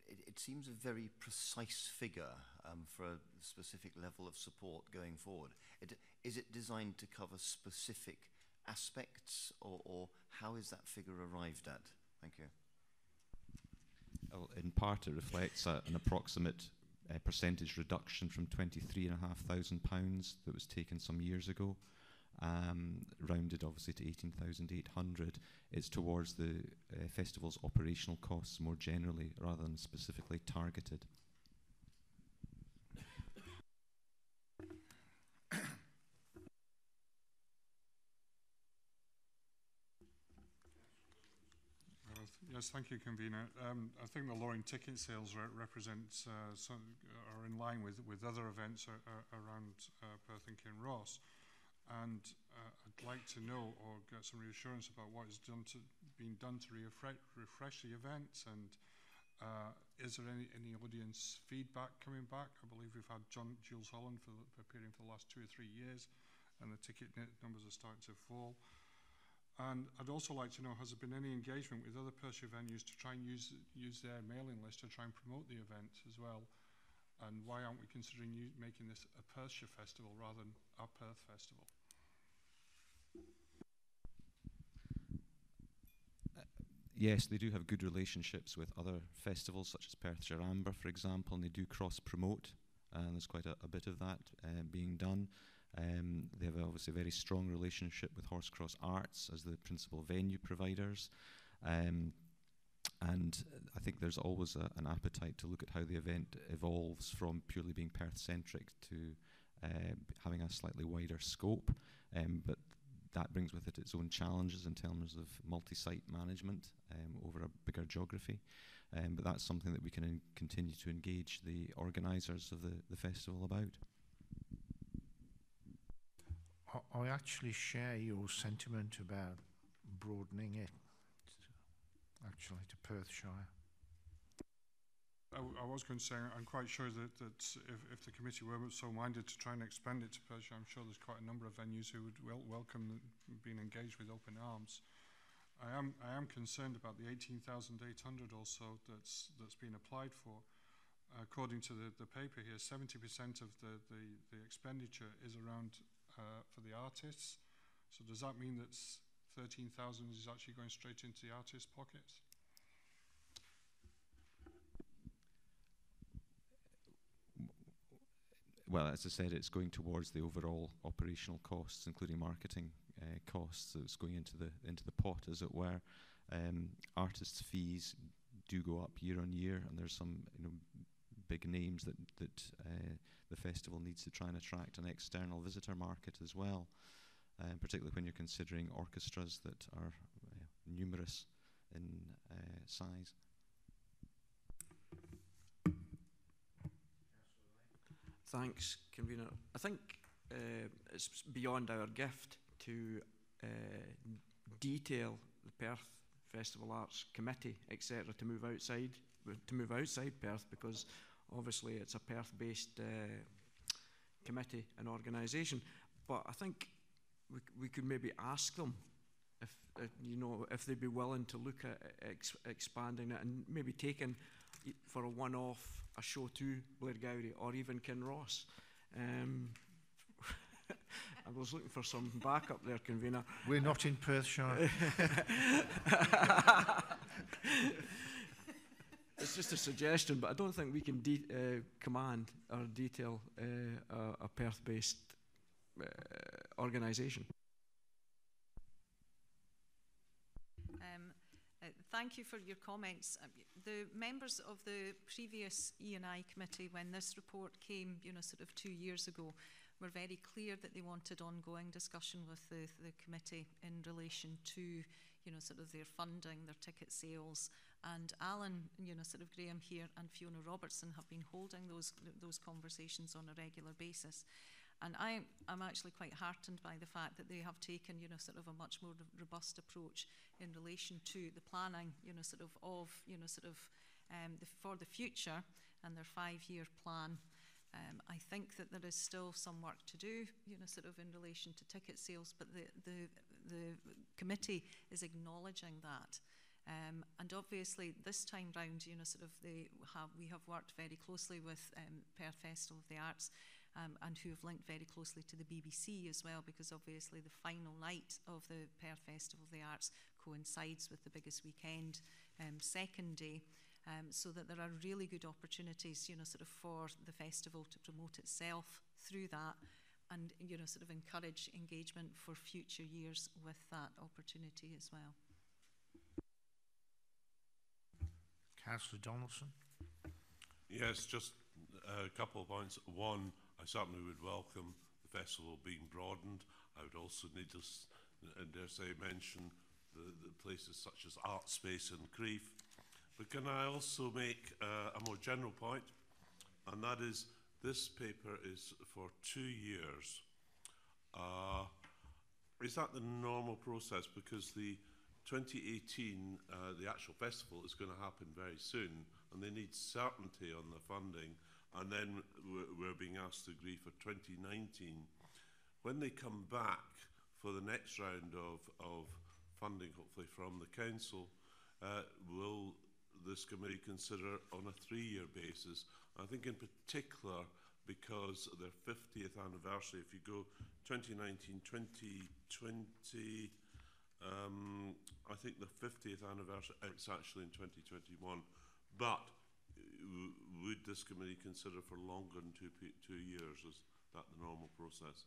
It seems a very precise figure for a specific level of support going forward. Is it designed to cover specific aspects, or how is that figure arrived at? Thank you. Well, in part, it reflects an approximate percentage reduction from £23,500 that was taken some years ago. Rounded obviously to 18,800. It's towards the festival's operational costs more generally rather than specifically targeted. Yes, thank you, Convener. I think the lowering ticket sales represents are in line with other events around Perth and Kinross. And I'd like to know or get some reassurance about what is being done to refresh the events, and is there any audience feedback coming back? I believe we've had Jules Holland for appearing for the last 2 or 3 years, and the ticket numbers are starting to fall. And I'd also like to know, has there been any engagement with other Perthshire venues to try and use their mailing list to try and promote the event as well? And why aren't we considering making this a Perthshire festival rather than a Perth festival? Yes, they do have good relationships with other festivals, such as Perthshire Amber, for example, and they do cross-promote, and there's quite a bit of that being done. They have obviously a very strong relationship with Horsecross Arts as the principal venue providers. And I think there's always an appetite to look at how the event evolves from purely being Perth-centric to having a slightly wider scope. But that brings with it its own challenges in terms of multi-site management over a bigger geography. But that's something that we can continue to engage the organisers of the festival about. I actually share your sentiment about broadening it actually to Perthshire. I was going to say, I'm quite sure that if the committee were so minded to try and expand it to Perthshire, I'm sure there's quite a number of venues who would welcome being engaged with open arms. I am concerned about the 18,800 also that's been applied for. According to the paper here, 70% of the expenditure is around for the artists. So does that mean that 13,000 is actually going straight into the artists' pockets? Well, as I said, it's going towards the overall operational costs, including marketing costs. So it's going into the pot, as it were. Artists' fees do go up year on year, and there's some big names that the festival needs to try and attract an external visitor market as well, particularly when you're considering orchestras that are numerous in size. Thanks, Convener. I think it's beyond our gift to detail the Perth Festival Arts Committee, etc., to move outside Perth, because obviously it's a Perth-based committee and organisation. But I think we could maybe ask them if they'd be willing to look at expanding it and maybe taking for a one-off a show to Blairgowrie or even Kinross. I was looking for some backup there, Convener. We're not in Perthshire. it's just a suggestion, but I don't think we can command or detail a Perth-based organisation. Thank you for your comments. The members of the previous E&I committee, when this report came, sort of 2 years ago, were very clear that they wanted ongoing discussion with the committee in relation to, sort of their funding, their ticket sales. And Alan, sort of Graham here, and Fiona Robertson have been holding those conversations on a regular basis. And I'm actually quite heartened by the fact that they have taken, sort of a much more robust approach in relation to the planning, for the future and their 5-year plan. I think that there is still some work to do, sort of in relation to ticket sales, but the committee is acknowledging that. And obviously this time round, we have worked very closely with Perth Festival of the Arts, and who have linked very closely to the BBC as well, because obviously the final night of the Perth Festival of the Arts coincides with the biggest weekend, second day, so that there are really good opportunities, sort of for the festival to promote itself through that, and sort of encourage engagement for future years with that opportunity as well. Councillor Donaldson. Yes, just a couple of points. One, I certainly would welcome the festival being broadened. I would also need to, dare say, mention the places such as Art Space and Crieff. But can I also make a more general point? And that is, this paper is for 2 years. Is that the normal process? Because the 2018, the actual festival is going to happen very soon, and they need certainty on the funding. And then we're being asked to agree for 2019. When they come back for the next round of funding, hopefully from the council, will this committee consider on a 3-year basis? I think in particular because of their 50th anniversary, if you go 2019, 2020, I think the 50th anniversary, it's actually in 2021, but would this committee consider for longer than 2 years? Is that the normal process?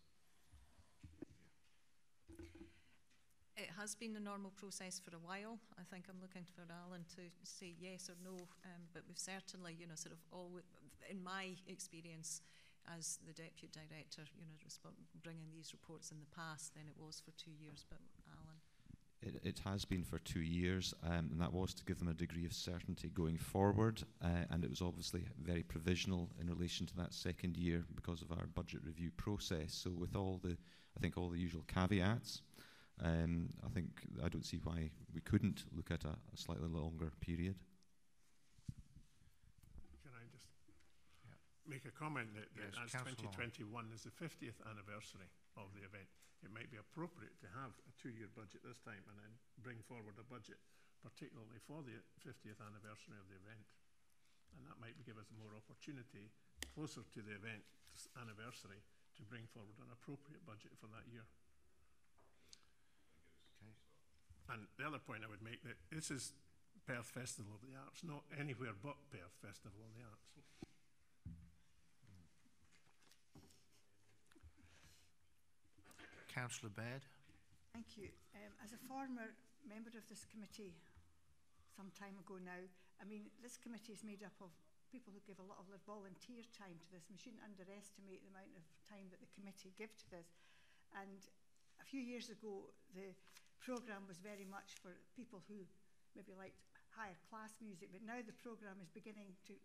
It has been the normal process for a while. I think I'm looking for Alan to say yes or no, but we've certainly, sort of in my experience as the Deputy Director, bringing these reports in the past, then it was for 2 years, but Alan? It has been for 2 years, and that was to give them a degree of certainty going forward, and it was obviously very provisional in relation to that second year because of our budget review process. So with all the usual caveats, I don't see why we couldn't look at a slightly longer period. Can I just make a comment that as 2021 is the 50th anniversary of the event, it might be appropriate to have a 2-year budget this time and then bring forward a budget, particularly for the 50th anniversary of the event. And that might give us more opportunity closer to the event's anniversary to bring forward an appropriate budget for that year. Okay. And the other point I would make, that this is Perth Festival of the Arts, not anywhere but Perth Festival of the Arts. Councillor Baird. Thank you. As a former member of this committee some time ago now, I mean, this committee is made up of people who give a lot of their volunteer time to this. We shouldn't underestimate the amount of time that the committee give to this. And a few years ago, the programme was very much for people who maybe liked higher class music, but now the programme is beginning to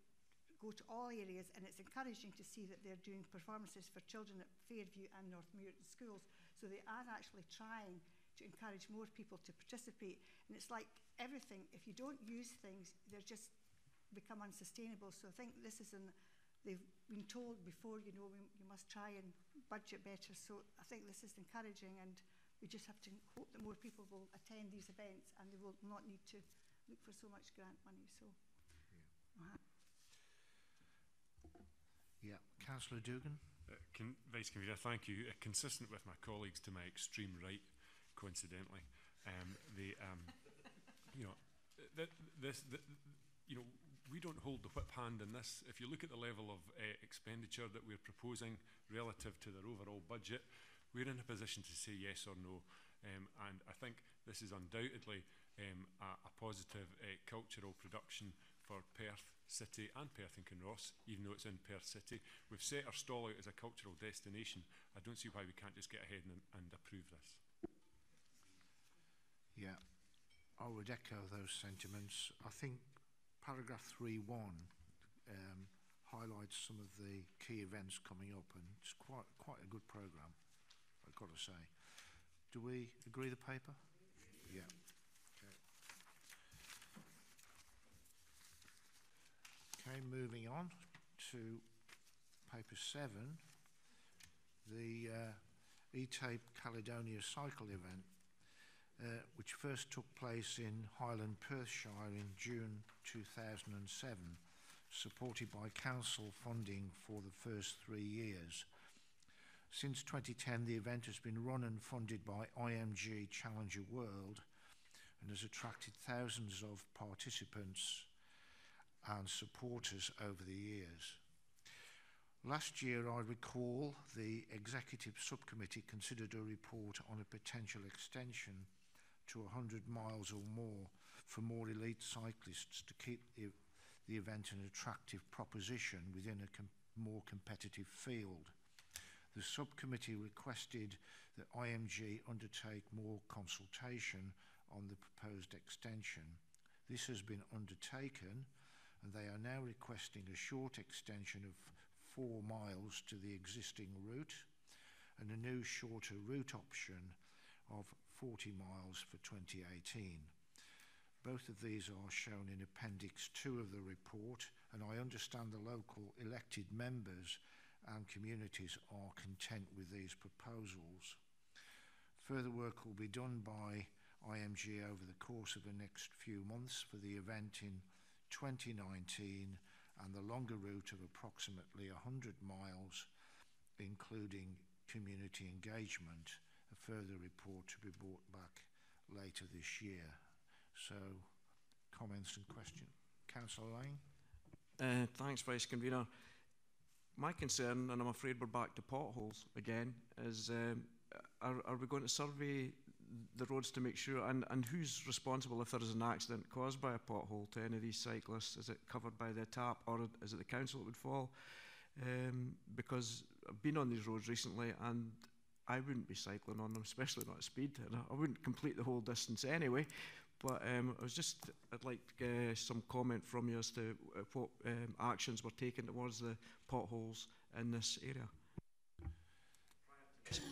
go to all areas, and it's encouraging to see that they're doing performances for children at Fairview and Northmuir schools. So they are actually trying to encourage more people to participate. And it's like everything, if you don't use things, they just become unsustainable. So I think this is they've been told before, you must try and budget better. So I think this is encouraging, and we just have to hope that more people will attend these events and they will not need to look for so much grant money. So, yeah, Councillor Dugan. Vice Convener, thank you. Consistent with my colleagues to my extreme right, coincidentally, we don't hold the whip hand in this. If you look at the level of expenditure that we're proposing relative to their overall budget, we're in a position to say yes or no. And I think this is undoubtedly a positive cultural production for Perth City and Perth and Kinross, even though it's in Perth City. We've set our stall out as a cultural destination. I don't see why we can't just get ahead and approve this. Yeah, I would echo those sentiments. I think paragraph 3.1 highlights some of the key events coming up, and it's quite a good programme, I've got to say. Do we agree the paper? Yeah. Okay, moving on to paper 7, the etape Caledonia cycle event, which first took place in Highland, Perthshire in June 2007, supported by council funding for the first 3 years. Since 2010, the event has been run and funded by IMG Challenger World and has attracted thousands of participants and supporters over the years. Last year, I recall, the executive subcommittee considered a report on a potential extension to 100 miles or more for more elite cyclists to keep the event an attractive proposition within a more competitive field. The subcommittee requested that IMG undertake more consultation on the proposed extension. This has been undertaken, and they are now requesting a short extension of 4 miles to the existing route and a new shorter route option of 40 miles for 2018. Both of these are shown in Appendix 2 of the report, and I understand the local elected members and communities are content with these proposals. Further work will be done by IMG over the course of the next few months for the event in 2019 and the longer route of approximately 100 miles, including community engagement. A further report to be brought back later this year. So, comments and questions. Councillor Lane? Thanks, Vice Convener. My concern, and I'm afraid we're back to potholes again, is are we going to survey the roads to make sure, and who's responsible if there is an accident caused by a pothole to any of these cyclists? Is it covered by the etape, or is it the council that would fall? Because I've been on these roads recently and I wouldn't be cycling on them, especially not at speed, and I wouldn't complete the whole distance anyway. But I'd like some comment from you as to what actions were taken towards the potholes in this area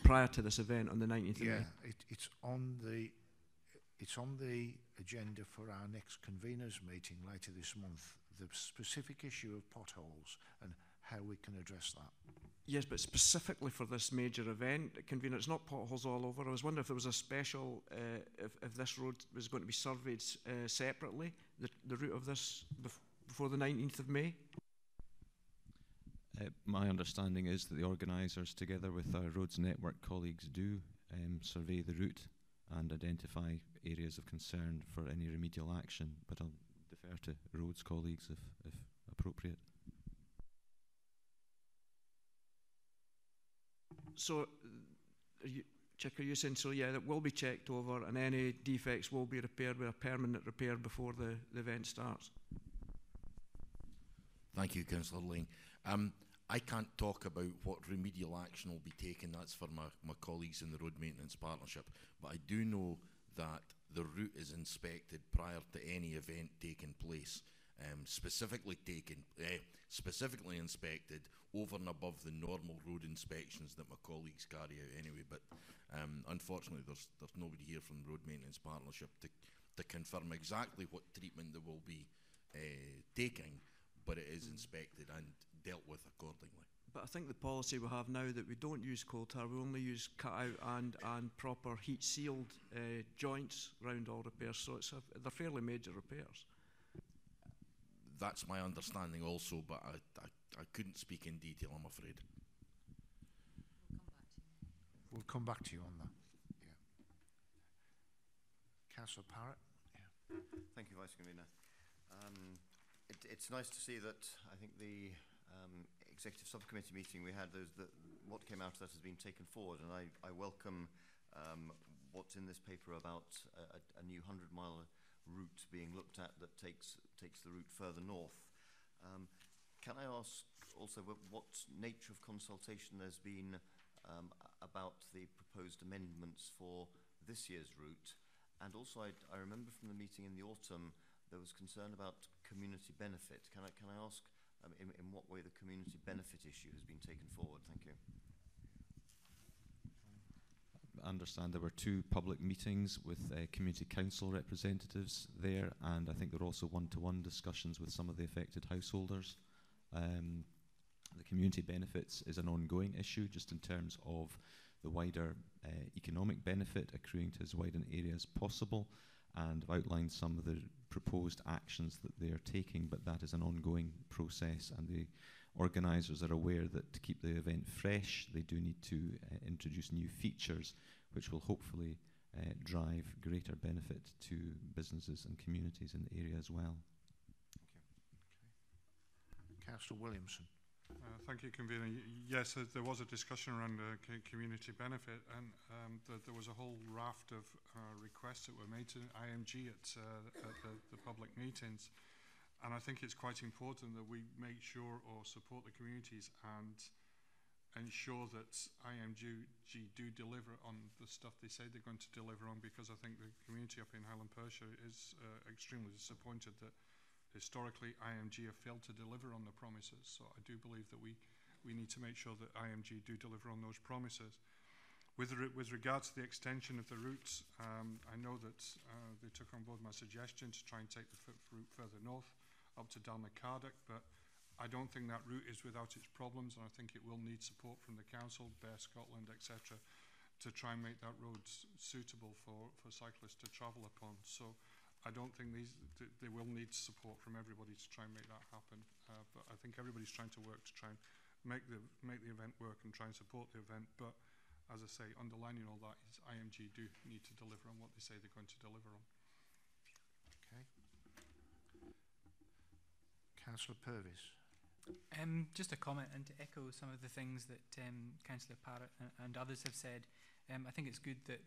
prior to this event on the 19th of May. Yeah, it's on the agenda for our next conveners meeting later this month, the specific issue of potholes and how we can address that. Yes, but specifically for this major event, convener, it's not potholes all over. I was wondering if there was a special, if this road was going to be surveyed separately, the route of this before the 19th of May? My understanding is that the organisers, together with our roads network colleagues, do survey the route and identify areas of concern for any remedial action, but I'll defer to roads colleagues if appropriate. So, are you saying, so yeah, that will be checked over and any defects will be repaired with a permanent repair before the event starts? Thank you, Councillor Lane. I can't talk about what remedial action will be taken. That's for my colleagues in the Road Maintenance Partnership. But I do know that the route is inspected prior to any event taking place. Specifically inspected over and above the normal road inspections that my colleagues carry out anyway. But unfortunately, there's nobody here from the Road Maintenance Partnership to confirm exactly what treatment they will be taking, but it is inspected and dealt with accordingly. But I think the policy we have now that we don't use coal tar, we only use cut out and proper heat sealed joints around all repairs, so they're fairly major repairs. That's my understanding also, but I couldn't speak in detail, I'm afraid. We'll come back to you on that. Yeah. Councillor Parrott? Yeah. Thank you, Vice Convener. it's nice to see that I think the executive subcommittee meeting we had, what came out of that has been taken forward, and I welcome what's in this paper about a new 100-mile route being looked at that takes the route further north. Can I ask also what nature of consultation there's been about the proposed amendments for this year's route? And also, I remember from the meeting in the autumn, there was concern about community benefit. Can I ask in what way the community benefit issue has been taken forward? Thank you. I understand there were 2 public meetings with community council representatives there, and I think there were also one-to-one discussions with some of the affected householders. The community benefits is an ongoing issue, just in terms of the wider economic benefit accruing to as wide an area as possible, and I've outlined some of the proposed actions that they are taking, but that is an ongoing process, and the organisers are aware that to keep the event fresh, they do need to introduce new features which will hopefully drive greater benefit to businesses and communities in the area as well. Councillor Williamson. Thank you, Convener. Yes, there was a discussion around community benefit, and there was a whole raft of requests that were made to IMG at the public meetings. And I think it's quite important that we make sure or support the communities and ensure that IMG do deliver on the stuff they say they're going to deliver on, because I think the community up in Highland Perthshire is extremely disappointed that historically IMG have failed to deliver on the promises. So I do believe that we need to make sure that IMG do deliver on those promises. With regard to the extension of the routes, I know that they took on board my suggestion to try and take the route further north up to Dalnacardick, but I don't think that route is without its problems, and I think it will need support from the council, Bear Scotland, etc., to try and make that road suitable for cyclists to travel upon. So I don't think they will need support from everybody to try and make that happen, but I think everybody's trying to work to try and make the event work and try and support the event. But as I say, underlining all that is IMG do need to deliver on what they say they're going to deliver on. Okay. Councillor Purvis. Just a comment and to echo some of the things that Councillor Parrott and others have said. I think it's good that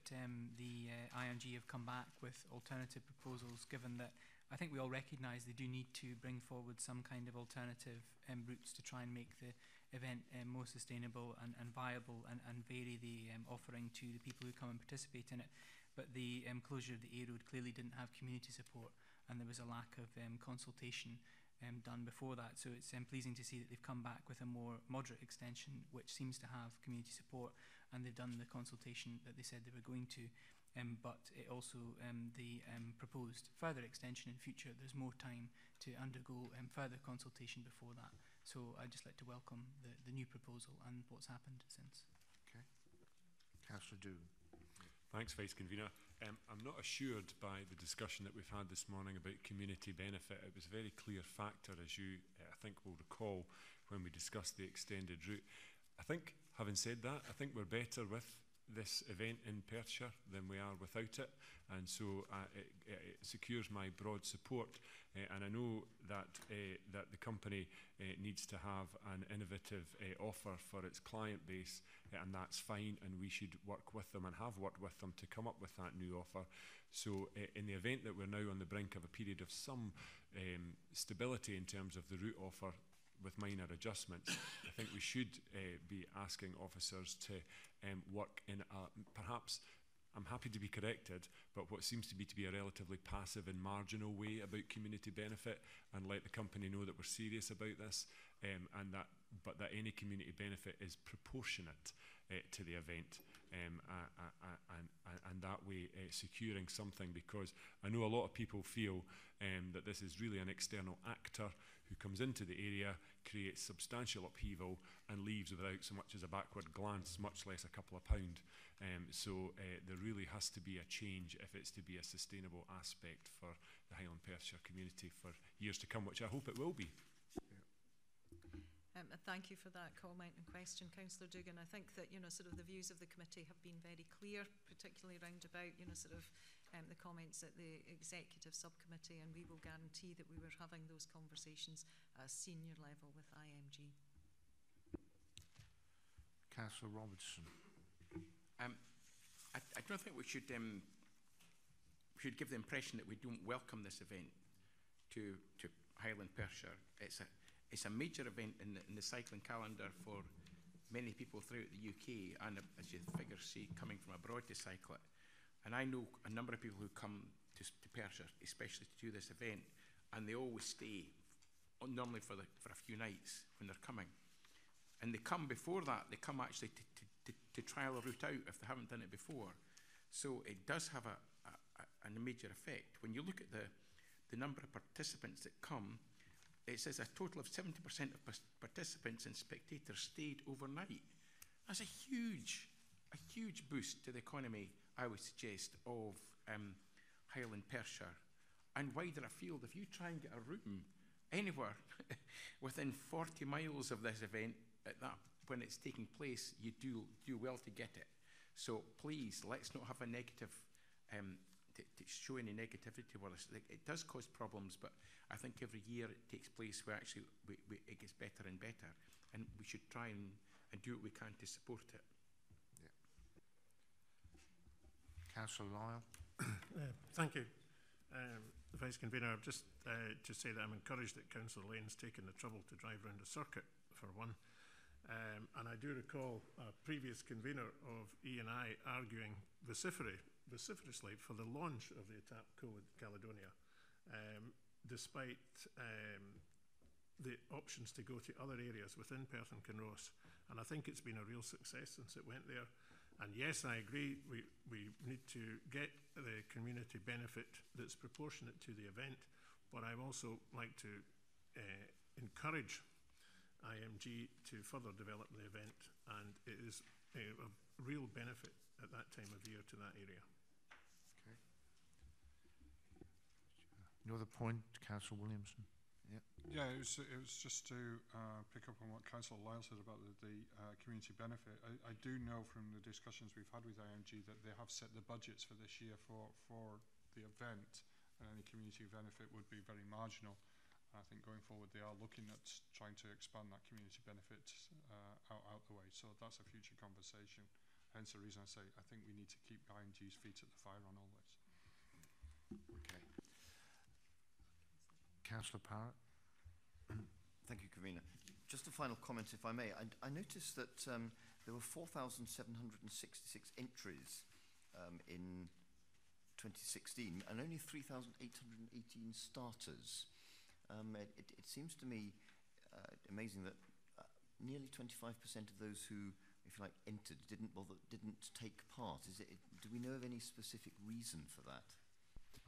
the IMG have come back with alternative proposals, given that I think we all recognise they do need to bring forward some kind of alternative routes to try and make the event more sustainable and viable, and vary the offering to the people who come and participate in it. But the closure of the A Road clearly didn't have community support, and there was a lack of consultation done before that. So it's pleasing to see that they've come back with a more moderate extension which seems to have community support, and they've done the consultation that they said they were going to, but it also the proposed further extension in future, there's more time to undergo further consultation before that. So I'd just like to welcome the new proposal and what's happened since. Okay. Councillor Doogan. Thanks, Vice Convener. I'm not assured by the discussion that we've had this morning about community benefit. It was a very clear factor, as you, I think, will recall when we discussed the extended route. I think, having said that, I think we're better with this event in Perthshire than we are without it, and so it secures my broad support. And I know that that the company needs to have an innovative offer for its client base, and that's fine, and we should work with them and have worked with them to come up with that new offer. So in the event that we're now on the brink of a period of some stability in terms of the route offer with minor adjustments, I think we should be asking officers to work in a, perhaps, I'm happy to be corrected, but what seems to be a relatively passive and marginal way about community benefit, and let the company know that we're serious about this, but that any community benefit is proportionate to the event, and that way securing something, because I know a lot of people feel that this is really an external actor who comes into the area, creates substantial upheaval, and leaves without so much as a backward glance, much less a couple of pound. So there really has to be a change if it's to be a sustainable aspect for the Highland Perthshire community for years to come, which I hope it will be. Thank you for that comment and question, Councillor Doogan. I think that, sort of the views of the committee have been very clear, particularly round about, sort of the comments at the executive subcommittee, and we will guarantee that we were having those conversations at a senior level with IMG. Councillor Robertson. I don't think we should give the impression that we don't welcome this event to Highland Perthshire. It's a major event in the cycling calendar for many people throughout the UK, and as you figure see, coming from abroad to cycle it. And I know a number of people who come to Perthshire, especially to do this event, and they always stay, normally for a few nights when they're coming. And they come before that, they come actually to trial a route out if they haven't done it before. So it does have a major effect. When you look at the number of participants that come, it says a total of 70% of participants and spectators stayed overnight. That's a huge boost to the economy, I would suggest, of Highland Perthshire and wider afield. If you try and get a room anywhere within 40 miles of this event at that when it's taking place, you do well to get it. So please, let's not have a negative, to show any negativity with us. It does cause problems, but I think every year it takes place where actually it gets better and better, and we should try and do what we can to support it. Yeah. Councillor Lyle. Thank you, Vice Convener. Just to say that I'm encouraged that Councillor Lane's taken the trouble to drive around the circuit, for one. And I do recall a previous convener of E&I arguing vociferously for the launch of the etape Caledonia, despite the options to go to other areas within Perth and Kinross. And I think it's been a real success since it went there. And yes, I agree, we need to get the community benefit that's proportionate to the event, but I also like to encourage IMG to further develop the event, and it is a real benefit at that time of year to that area. Okay. Another point, Councillor Williamson. Yeah, it was just to pick up on what Councillor Lyle said about the community benefit. I do know from the discussions we've had with IMG that they have set the budgets for this year for the event, and any community benefit would be very marginal. I think going forward they are looking at trying to expand that community benefit out the way. So that's a future conversation. Hence the reason I say I think we need to keep IMG's feet at the fire on all this. Okay. Councillor Parrott. Thank you, Convener. Just a final comment, if I may. I noticed that there were 4,766 entries in 2016 and only 3,818 starters. It seems to me amazing that nearly 25% of those who, if you like, entered didn't take part. Do we know of any specific reason for that?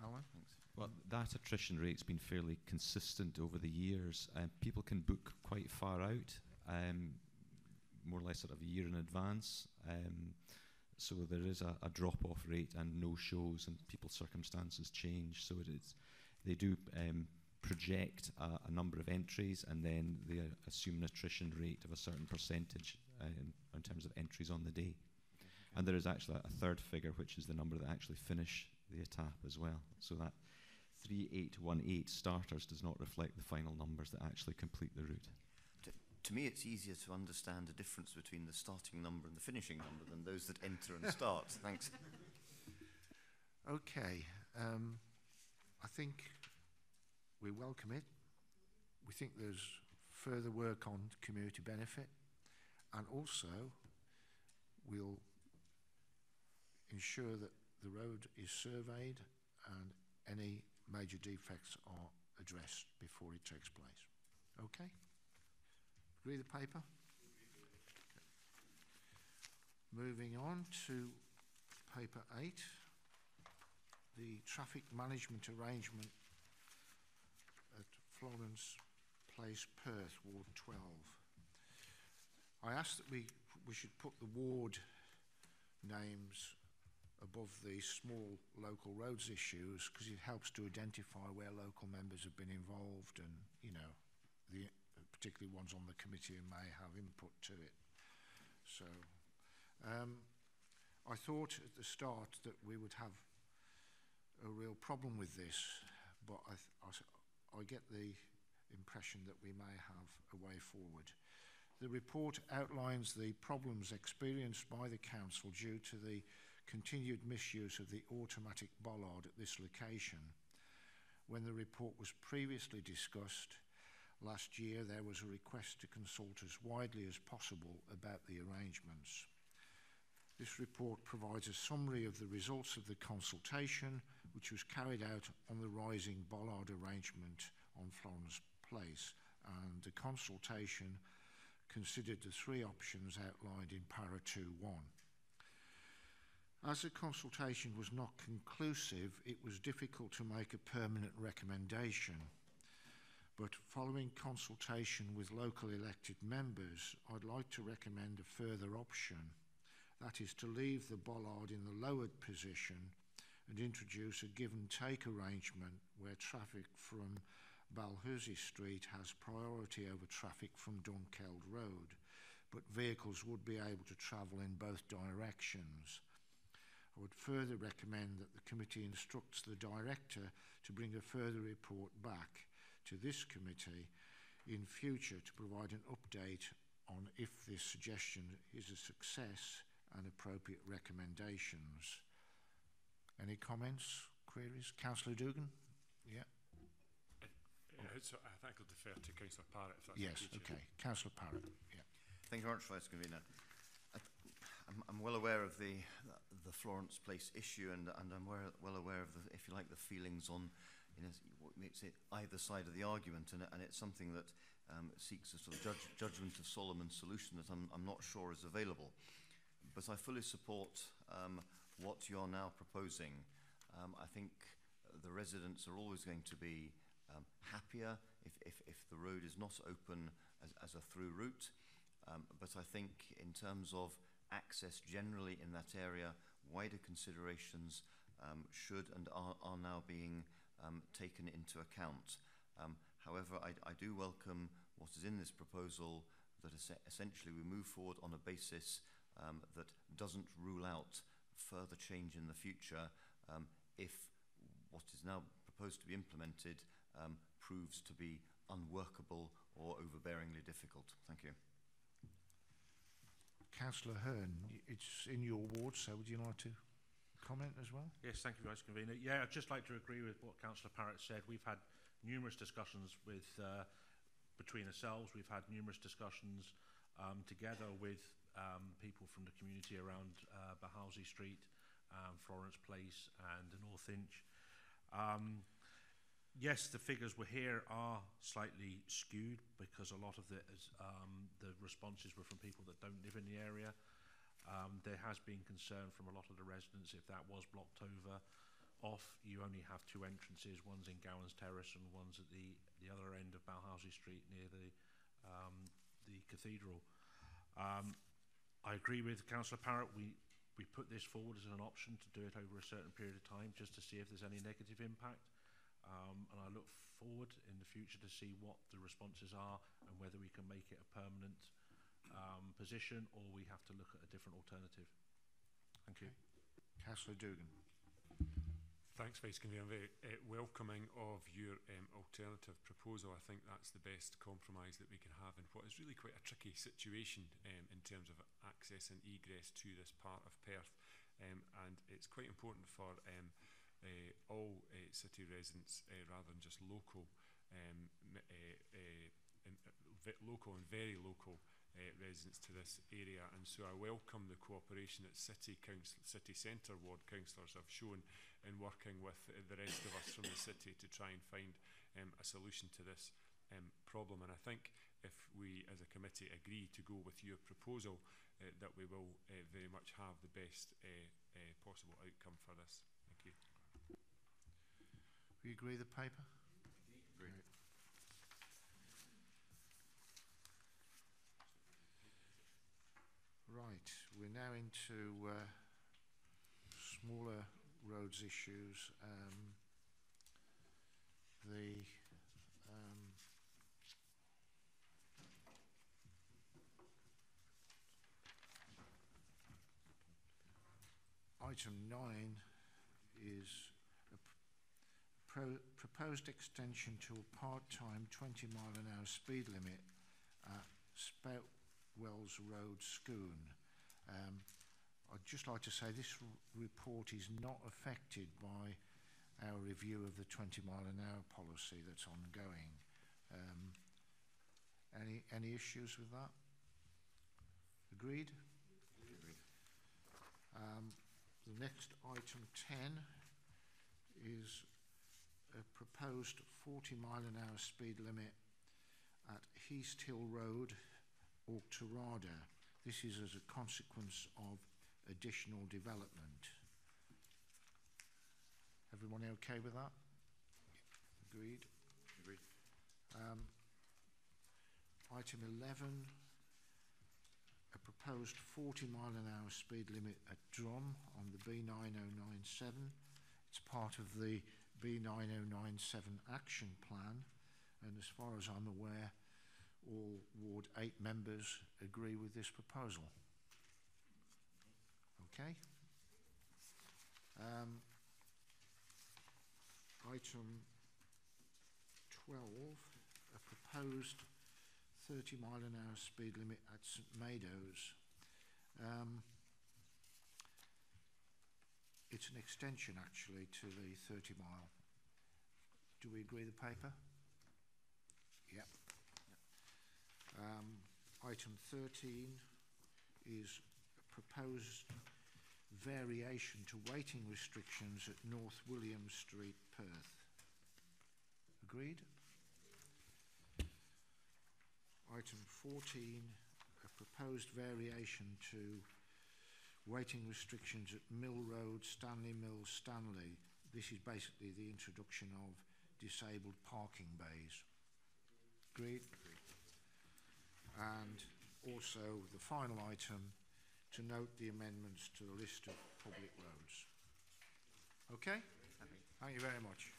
Alan? Thanks. Well, that attrition rate's been fairly consistent over the years. People can book quite far out, more or less sort of a year in advance. So there is a drop-off rate and no shows, and people's circumstances change. So they do project a number of entries, and then they assume an attrition rate of a certain percentage in terms of entries on the day. Okay. And there is actually a third figure, which is the number that actually finish the etape as well. So that 3,818 starters does not reflect the final numbers that actually complete the route. To me, it's easier to understand the difference between the starting number and the finishing number than those that enter and start. Thanks. Okay. I think we welcome it. We think there's further work on community benefit, and also we'll ensure that the road is surveyed and any major defects are addressed before it takes place. Okay? Agree the paper? Moving on to paper 8, the traffic management arrangement at Florence Place, Perth, Ward 12. I asked that we should put the ward names above the small local roads issues because it helps to identify where local members have been involved and, you know, the particularly ones on the committee who may have input to it. So I thought at the start that we would have a real problem with this, but I get the impression that we may have a way forward. The report outlines the problems experienced by the council due to the continued misuse of the automatic bollard at this location. When the report was previously discussed last year, there was a request to consult as widely as possible about the arrangements. This report provides a summary of the results of the consultation, which was carried out on the rising bollard arrangement on Florence Place, and the consultation considered the three options outlined in para 2.1. As the consultation was not conclusive, it was difficult to make a permanent recommendation. But following consultation with local elected members, I'd like to recommend a further option. That is to leave the bollard in the lowered position and introduce a give and take arrangement where traffic from Balhousie Street has priority over traffic from Dunkeld Road, but vehicles would be able to travel in both directions. I would further recommend that the committee instructs the director to bring a further report back to this committee in future to provide an update on if this suggestion is a success and appropriate recommendations. Any comments, queries? Councillor Dugan? Yeah. So I think I'll defer to Councillor Parrott if that's yes, okay. Councillor Parrott, yeah. Thank you very much, Vice Convener. I'm well aware of the Florence Place issue, and I'm well aware of the, if you like, the feelings on, you know, what makes it either side of the argument, and it's something that seeks a sort of judgment of Solomon's solution that I'm not sure is available. But I fully support what you're now proposing. I think the residents are always going to be happier if the road is not open as a through route. But I think in terms of access generally in that area, wider considerations should and are now being taken into account. However, I do welcome what is in this proposal, that essentially we move forward on a basis that doesn't rule out further change in the future if what is now proposed to be implemented proves to be unworkable or overbearingly difficult. Thank you. Councillor Hearn, it's in your ward, so would you like to comment as well? Yes, thank you, Vice Convener. Yeah, I'd just like to agree with what Councillor Parrott said. We've had numerous discussions with between ourselves. We've had numerous discussions together with people from the community around Balhousie Street, Florence Place and North Inch. Yes, the figures we're here are slightly skewed because a lot of the responses were from people that don't live in the area. There has been concern from a lot of the residents if that was blocked over off. You only have two entrances, one's in Gowans Terrace and one's at the other end of Balhousie Street near the cathedral. I agree with Councillor Parrott. We put this forward as an option to do it over a certain period of time just to see if there's any negative impact. And I look forward in the future to see what the responses are and whether we can make it a permanent position or we have to look at a different alternative. Thank you. Councillor Dugan. Thanks, Vice Convener. I'm very welcoming of your alternative proposal. I think that's the best compromise that we can have in what is really quite a tricky situation in terms of access and egress to this part of Perth. And it's quite important for all city residents rather than just local, local and very local residents to this area. And so I welcome the cooperation that City Centre Ward councillors have shown in working with the rest of us from the city to try and find a solution to this problem. And I think if we as a committee agree to go with your proposal, that we will very much have the best possible outcome for this. Thank you. We agree the paper? Agree. Right, we're now into smaller roads issues. Item 9 is proposed extension to a part-time 20-mile-an-hour speed limit at Spoutwells Road, Scone. I'd just like to say this report is not affected by our review of the 20-mile-an-hour policy that's ongoing. Any issues with that? Agreed? Agreed. The next item 10 is a proposed 40-mile-an-hour speed limit at Easthill Road, Auchterarder. This is as a consequence of additional development. Everyone okay with that? Agreed? Agreed. Item 11, a proposed 40-mile-an-hour speed limit at Drum on the B9097. It's part of the B9097 action plan, and as far as I'm aware, all Ward 8 members agree with this proposal. Okay. Item 12, a proposed 30-mile-an-hour speed limit at St Madoes. It's an extension actually to the 30-mile. Do we agree the paper? Yep. Item 13 is a proposed variation to waiting restrictions at North William Street, Perth. Agreed? Item 14, a proposed variation to waiting restrictions at Mill Road, Stanley Mills, Stanley. This is basically the introduction of disabled parking bays. Agreed? Agreed. And also the final item, to note the amendments to the list of public roads. Okay? Thank you very much.